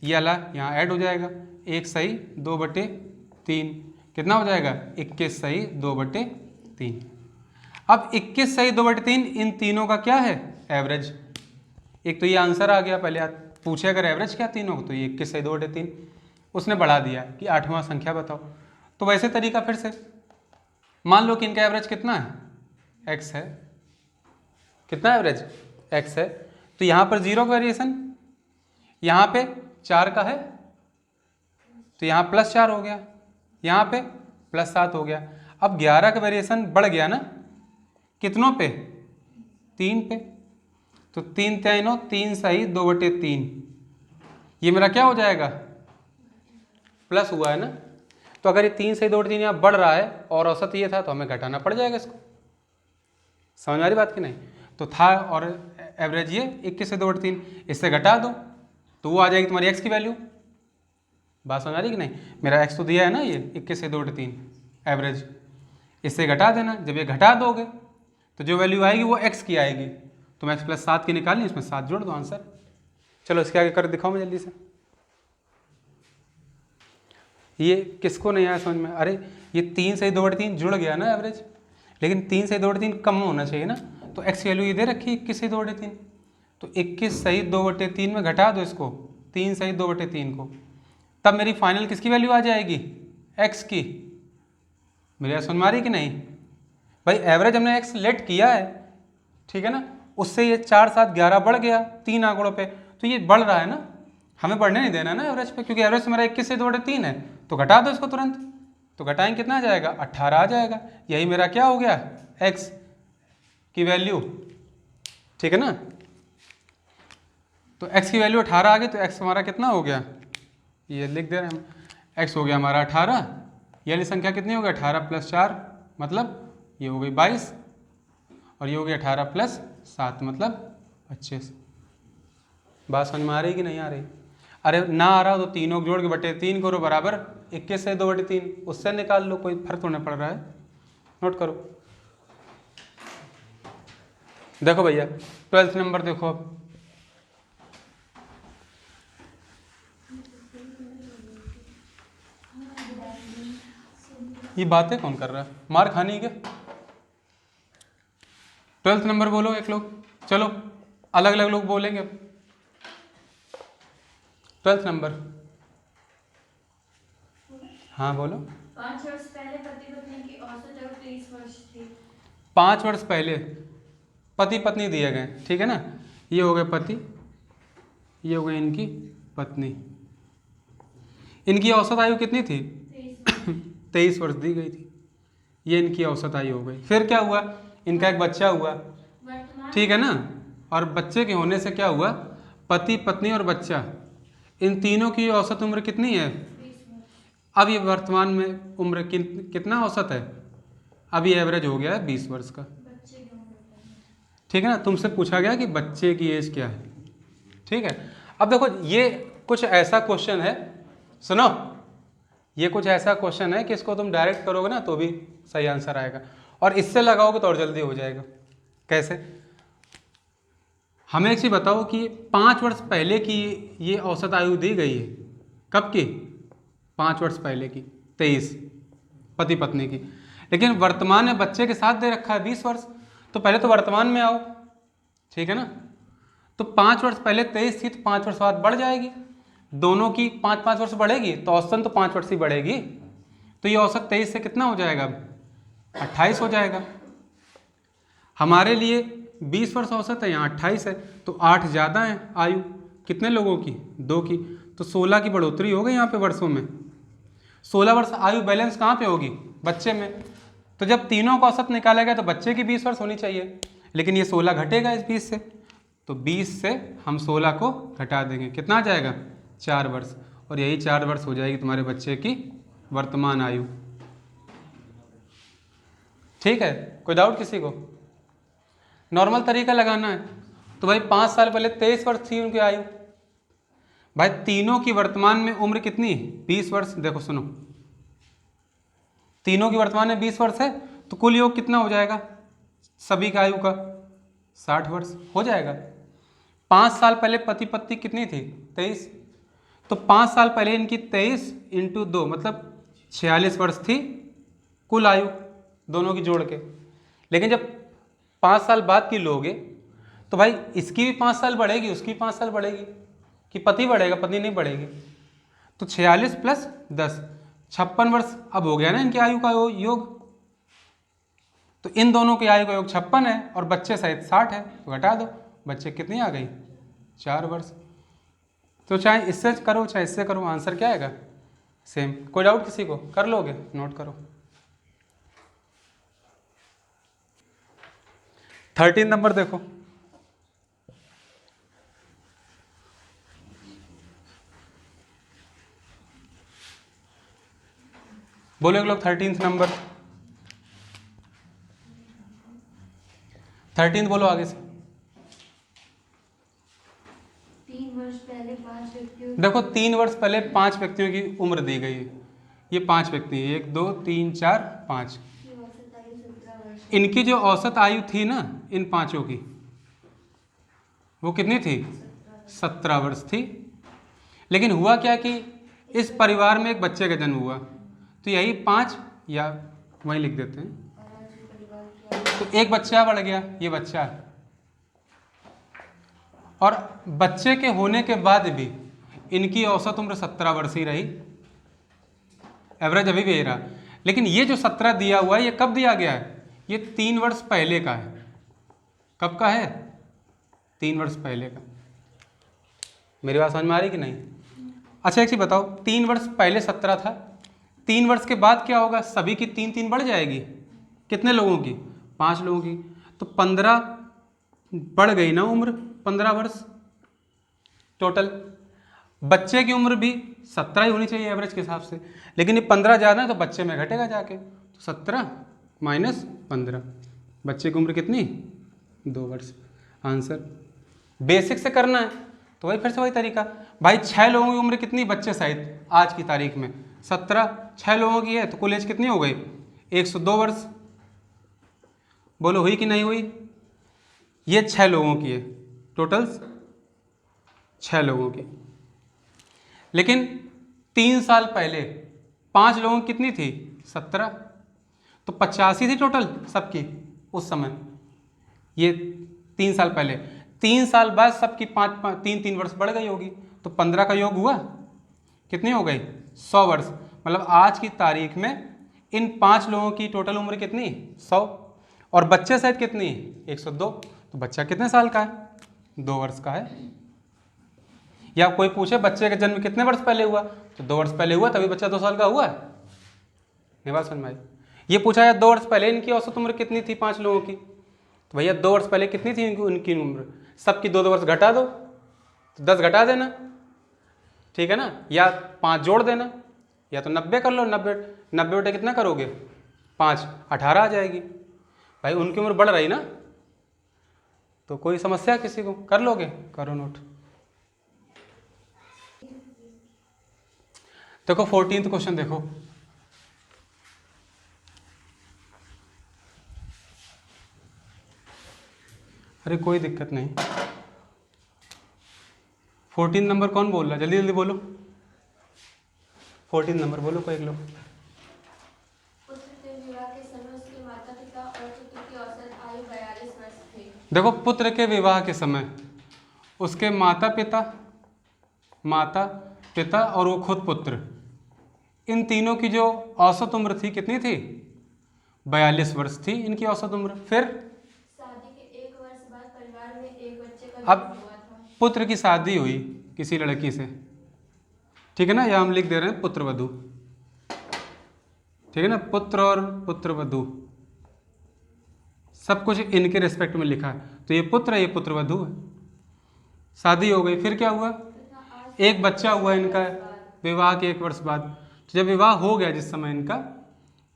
S1: ये वाला यहाँ ऐड हो जाएगा 1 सही 2/3, कितना हो जाएगा 21 सही 2/3, अब 21 सही 2/3 इन तीनों का क्या है एवरेज, एक तो ये आंसर आ गया, पहले पूछे अगर एवरेज क्या तीनों को, तो ये 21 सही 2/3, उसने बढ़ा दिया कि 8वां संख्या बताओ, तो वैसे तरीका फिर से, मान लो कि इनका एवरेज कितना है x है, कितना एवरेज x है, तो यहाँ पर 0 का वेरिएशन, यहाँ पे 4 का है तो यहाँ +4 हो गया, यहाँ पे +7 हो गया, अब 11 का वेरिएशन बढ़ गया ना, कितनों पे 3 पे, तो 3 3 3 सही 2/3, ये मेरा क्या हो जाएगा, प्लस हुआ है ना। तो अगर ये 3 सही 2/3 यहाँ बढ़ रहा है और औसत ये था तो हमें घटाना पड़ जाएगा इसको। समझ में आ रही बात कि नहीं? तो था और एवरेज ये 21 से 2/3, इससे घटा दो तो वो आ जाएगी तुम्हारी x की वैल्यू। बात समझ आ रही कि नहीं? मेरा x तो दिया है ना ये 21 से 2/3 एवरेज, इससे घटा देना। जब ये घटा दोगे तो जो वैल्यू आएगी वो x की आएगी। तो x + 7 की निकालनी, इसमें 7 जोड़ दो, आंसर। चलो इसके आगे कर दिखाओ मैं जल्दी से। ये किसको नहीं आया समझ में? अरे ये 3 से 2/3 जुड़ गया ना एवरेज, लेकिन 3 से 2/3 कम होना चाहिए ना। तो x की वैल्यू ये दे रखी 21 से 2/3, तो 21 सही 2/3 में घटा दो इसको 3 सही 2/3 को, तब मेरी फाइनल किसकी वैल्यू आ जाएगी, x की। मेरी समझ में आ रही कि नहीं भाई? एवरेज हमने x लेट किया है, ठीक है ना, उससे ये 4 7 11 बढ़ गया 3 आंकड़ों पे, तो ये बढ़ रहा है ना, हमें बढ़ने नहीं देना ना एवरेज पे, क्योंकि एवरेज मेरा 21 से 2/3 है। तो घटा दो इसको तुरंत, तो घटाएंगे कितना आ जाएगा, 18 आ जाएगा। यही मेरा क्या हो गया, x की वैल्यू, ठीक है ना। तो x की वैल्यू 18 आ गई, तो x हमारा कितना हो गया, ये लिख दे रहे हैं हम, x हो गया हमारा 18। ये वाली संख्या कितनी हो गई, 18 + 4 मतलब ये हो गई 22, और ये हो गई 18 + 7 मतलब 25। बात समझ में आ रही कि नहीं आ रही? अरे ना आ रहा हो तो तीनों जोड़ के बटे 3 करो बराबर 21 से 2/3, उससे निकाल लो, कोई फर्क तो नहीं पड़ रहा है। नोट करो, देखो भैया 12th नंबर देखो अब। ये बातें कौन कर रहा है, मार खानी क्या? 12th नंबर बोलो एक लोग, चलो अलग अलग लोग बोलेंगे। 12th नंबर, हाँ बोलो।
S2: 5 वर्ष पहले पति पत्नी की औसत आयु 23 वर्ष थी।
S1: 5 वर्ष पहले पति पत्नी दिए गए, ठीक है ना, ये हो गए पति, ये हो गई इनकी पत्नी। इनकी औसत आयु कितनी थी, 23 वर्ष दी गई थी, ये इनकी औसत आयु हो गई। फिर क्या हुआ, इनका एक बच्चा हुआ, ठीक है ना, और बच्चे के होने से क्या हुआ, पति पत्नी और बच्चा, इन तीनों की औसत उम्र कितनी है, अब ये वर्तमान में उम्र कितना औसत है, अब ये एवरेज हो गया है 20 वर्ष का, ठीक है ना। तुमसे पूछा गया कि बच्चे की एज क्या है, ठीक है। अब देखो ये कुछ ऐसा क्वेश्चन है, सुनो, ये कुछ ऐसा क्वेश्चन है कि इसको तुम डायरेक्ट करोगे ना तो भी सही आंसर आएगा, और इससे लगाओगे तो और जल्दी हो जाएगा। कैसे, हमें एक चीज़ बताओ कि 5 वर्ष पहले की ये औसत आयु दी गई है, कब की, 5 वर्ष पहले की 23 पति पत्नी की, लेकिन वर्तमान में बच्चे के साथ दे रखा है 20 वर्ष। तो पहले तो वर्तमान में आओ, ठीक है ना। तो 5 वर्ष पहले 23 थी, तो 5 वर्ष बाद बढ़ जाएगी, दोनों की 5-5 वर्ष बढ़ेगी, तो औसतन तो 5 वर्ष ही बढ़ेगी। तो ये औसत 23 से कितना हो जाएगा, 28 हो जाएगा। हमारे लिए 20 वर्ष औसत है, यहाँ 28 है, तो 8 ज़्यादा है आयु, कितने लोगों की, 2 की, तो 16 की बढ़ोतरी हो गई यहाँ पे वर्षों में। 16 वर्ष आयु बैलेंस कहाँ पे होगी, बच्चे में। तो जब तीनों का औसत निकाला गया तो बच्चे की 20 वर्ष होनी चाहिए, लेकिन ये 16 घटेगा इस 20 से, तो 20 से हम 16 को घटा देंगे, कितना आ जाएगा, 4 वर्ष, और यही 4 वर्ष हो जाएगी तुम्हारे बच्चे की वर्तमान आयु। ठीक है, कोई डाउट किसी को? नॉर्मल तरीका लगाना है। तो भाई 5 साल पहले 23 वर्ष थी उनकी आयु, भाई तीनों की वर्तमान में उम्र कितनी है, 20 वर्ष। देखो सुनो, तीनों की वर्तमान में 20 वर्ष है, तो कुल योग कितना हो जाएगा सभी का आयु का, 60 वर्ष हो जाएगा। 5 साल पहले पति पत्नी कितनी थी, 23, तो 5 साल पहले इनकी 23 × 2 मतलब 46 वर्ष थी कुल आयु दोनों की जोड़ के। लेकिन जब 5 साल बाद की लोगे तो भाई इसकी भी 5 साल बढ़ेगी, उसकी 5 साल बढ़ेगी, कि पति बढ़ेगा पत्नी नहीं बढ़ेगी। तो 46 + 10 56 वर्ष अब हो गया ना इनकी आयु का योग। तो इन दोनों की आयु का योग 56 है और बच्चे सहित 60 है, तो घटा दो, बच्चे कितनी आ गई, 4 वर्ष। तो चाहे इससे करो चाहे इससे करो, आंसर क्या आएगा, सेम। कोई डाउट किसी को, कर लोगे, नोट करो। 13 नंबर देखो, बोलो एक लोग 13th नंबर, 13th बोलो आगे से।
S2: 3 वर्ष पहले 5 व्यक्तियों
S1: देखो 3 वर्ष पहले 5 व्यक्तियों की उम्र दी गई है। ये 5 व्यक्ति हैं, 1 2 3 4 5।
S2: की औसत आयु 17 वर्ष
S1: इनकी जो औसत आयु थी ना इन पांचों की, वो कितनी थी? 17 वर्ष थी। लेकिन हुआ क्या कि इस परिवार में एक बच्चे का जन्म हुआ, तो यही 5 या वहीं लिख देते हैं,
S2: और आज जो परिवार की आयु
S1: तो एक बच्चा बढ़ गया, ये बच्चा है। और बच्चे के होने के बाद भी इनकी औसत उम्र 17 वर्ष ही रही, एवरेज अभी भी यही रहा। लेकिन ये जो 17 दिया हुआ है ये कब दिया गया है? ये 3 वर्ष पहले का है। कब का है? 3 वर्ष पहले का। मेरी बात समझ में आ रही कि नहीं? अच्छा एक चीज बताओ, 3 वर्ष पहले 17 था, 3 वर्ष के बाद क्या होगा? सभी की 3 बढ़ जाएगी। कितने लोगों की? 5 लोगों की। तो 15 बढ़ गई ना उम्र, 15 वर्ष टोटल। बच्चे की उम्र भी 17 ही होनी चाहिए एवरेज के हिसाब से, लेकिन ये 15 ज़्यादा है तो बच्चे में घटेगा जाके, तो 17 माइनस 15, बच्चे की उम्र कितनी? 2 वर्ष। आंसर बेसिक से करना है तो वही फिर से वही तरीका भाई। 6 लोगों की उम्र कितनी बच्चे सहित आज की तारीख में? 17। 6 लोगों की है तो कुल एज कितनी हो गई? 102 वर्ष। बोलो हुई कि नहीं हुई? ये 6 लोगों की है, टोटल 6 लोगों की। लेकिन 3 साल पहले 5 लोगों की कितनी थी? 17। तो 85 थी टोटल सबकी उस समय, ये 3 साल पहले। 3 साल बाद सबकी 3 वर्ष बढ़ गई होगी, तो 15 का योग हुआ कितनी हो गई? 100 वर्ष। मतलब आज की तारीख में इन 5 लोगों की टोटल उम्र कितनी? 100। और बच्चे सहित कितनी? 102। तो बच्चा कितने साल का है? 2 वर्ष का है। या कोई पूछे बच्चे का जन्म कितने वर्ष पहले हुआ, तो 2 वर्ष पहले हुआ, तभी बच्चा 2 साल का हुआ है। नहीं बात समझ में आई? ये पूछा है 2 वर्ष पहले इनकी औसत उम्र कितनी थी 5 लोगों की, तो भैया 2 वर्ष पहले कितनी थी उनकी उम्र? सबकी 2 वर्ष घटा दो, तो 10 घटा देना, ठीक है ना, या 5 जोड़ देना, या तो 90 कर लो। 90 बटे कितना करोगे? 5, 18 आ जाएगी। भाई उनकी उम्र बढ़ रही ना, तो कोई समस्या किसी को? कर लोगे? करो नोट। देखो 14th क्वेश्चन देखो, अरे कोई दिक्कत नहीं। 14 नंबर कौन बोल रहा है? जल्दी जल्दी बोलो। 14 नंबर बोलो कोई एक लोग।
S2: पुत्र के विवाह के समय उसके माता पिता और पुत्र की औसत आयु 42 वर्ष थी।
S1: देखो पुत्र के विवाह के समय उसके माता पिता और वो खुद पुत्र, इन तीनों की जो औसत उम्र थी कितनी थी? 42 वर्ष थी इनकी औसत उम्र। फिर
S2: शादी के 1 वर्ष बाद परिवार में एक बच्चे का
S1: अब
S2: जन्म हुआ था।
S1: पुत्र की शादी हुई किसी लड़की से, ठीक है ना, या हम लिख दे रहे हैं पुत्र वधू, ठीक है ना, पुत्र और पुत्र वधू सब कुछ इनके रिस्पेक्ट में लिखा है, तो ये पुत्र है, ये पुत्र वधू है। शादी हो गई, फिर क्या हुआ?
S2: तथा आज
S1: एक बच्चा हुआ इनका विवाह के 1 वर्ष बाद। तो जब विवाह हो गया जिस समय इनका,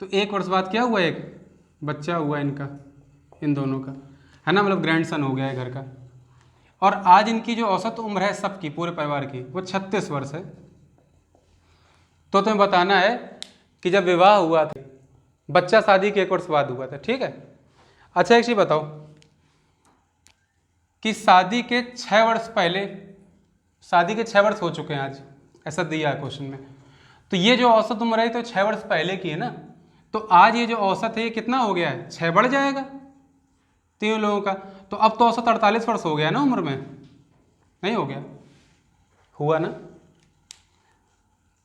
S1: तो 1 वर्ष बाद क्या हुआ? एक बच्चा हुआ इनका, इन दोनों का, है ना, मतलब ग्रैंडसन हो गया है घर का। और आज इनकी जो औसत उम्र है सबकी, पूरे परिवार की, वो 36 वर्ष है। तो तुम्हें बताना है कि जब विवाह हुआ था, बच्चा शादी के 1 वर्ष बाद हुआ था, ठीक है। अच्छा एक चीज बताओ कि शादी के 6 वर्ष पहले, शादी के 6 वर्ष हो चुके हैं आज, ऐसा दिया है क्वेश्चन में, तो ये जो औसत उम्र है तो 6 वर्ष पहले की है ना, तो आज ये जो औसत है ये कितना हो गया है? 6 बढ़ जाएगा तीनों लोगों का, तो अब तो औसत 48 वर्ष हो गया ना उम्र में, नहीं हो गया? हुआ ना।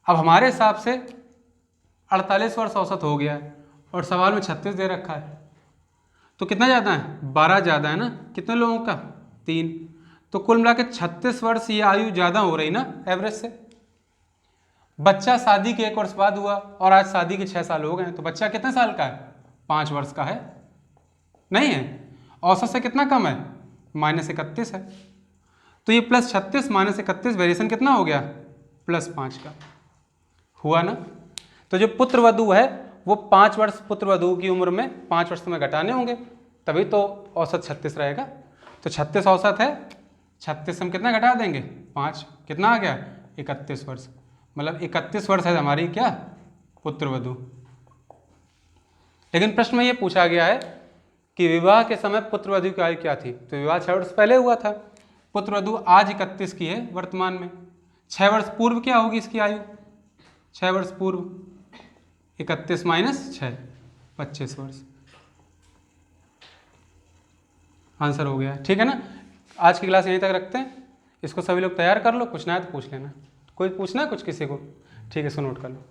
S1: अब हमारे हिसाब से 48 वर्ष औसत हो गया है और सवाल में 36 दे रखा है, तो कितना ज़्यादा है? 12 ज़्यादा है ना। कितने लोगों का? 3। तो कुल मिला के 36 वर्ष ये आयु ज़्यादा हो रही ना एवरेज से। बच्चा शादी के 1 वर्ष बाद हुआ और आज शादी के 6 साल हो गए, तो बच्चा कितने साल का है? 5 वर्ष का है, नहीं है? औसत से कितना कम है? -31 है। तो ये +36 -31 वेरिएशन कितना हो गया? +5 का। हुआ ना। तो जो पुत्र वधू है वो 5 वर्ष पुत्र वधू की उम्र में 5 वर्ष में घटाने होंगे, तभी तो औसत 36 रहेगा। तो 36 औसत है, 36 हम कितना घटा देंगे 5, कितना आ गया 31 वर्ष, मतलब 31 वर्ष है हमारी क्या पुत्र वधू। लेकिन प्रश्न में ये पूछा गया है कि विवाह के समय पुत्र वधू की आयु क्या थी, तो विवाह 6 वर्ष पहले हुआ था, पुत्र वधू आज 31 की है वर्तमान में, 6 वर्ष पूर्व क्या होगी इसकी आयु, 6 वर्ष पूर्व 31 माइनस 6 25 वर्ष, आंसर हो गया। ठीक है ना, आज की क्लास यहीं तक रखते हैं, इसको सभी लोग तैयार कर लो, कुछ ना है तो पूछ लेना, कोई पूछना है कुछ किसी को, ठीक है इसको नोट कर लो।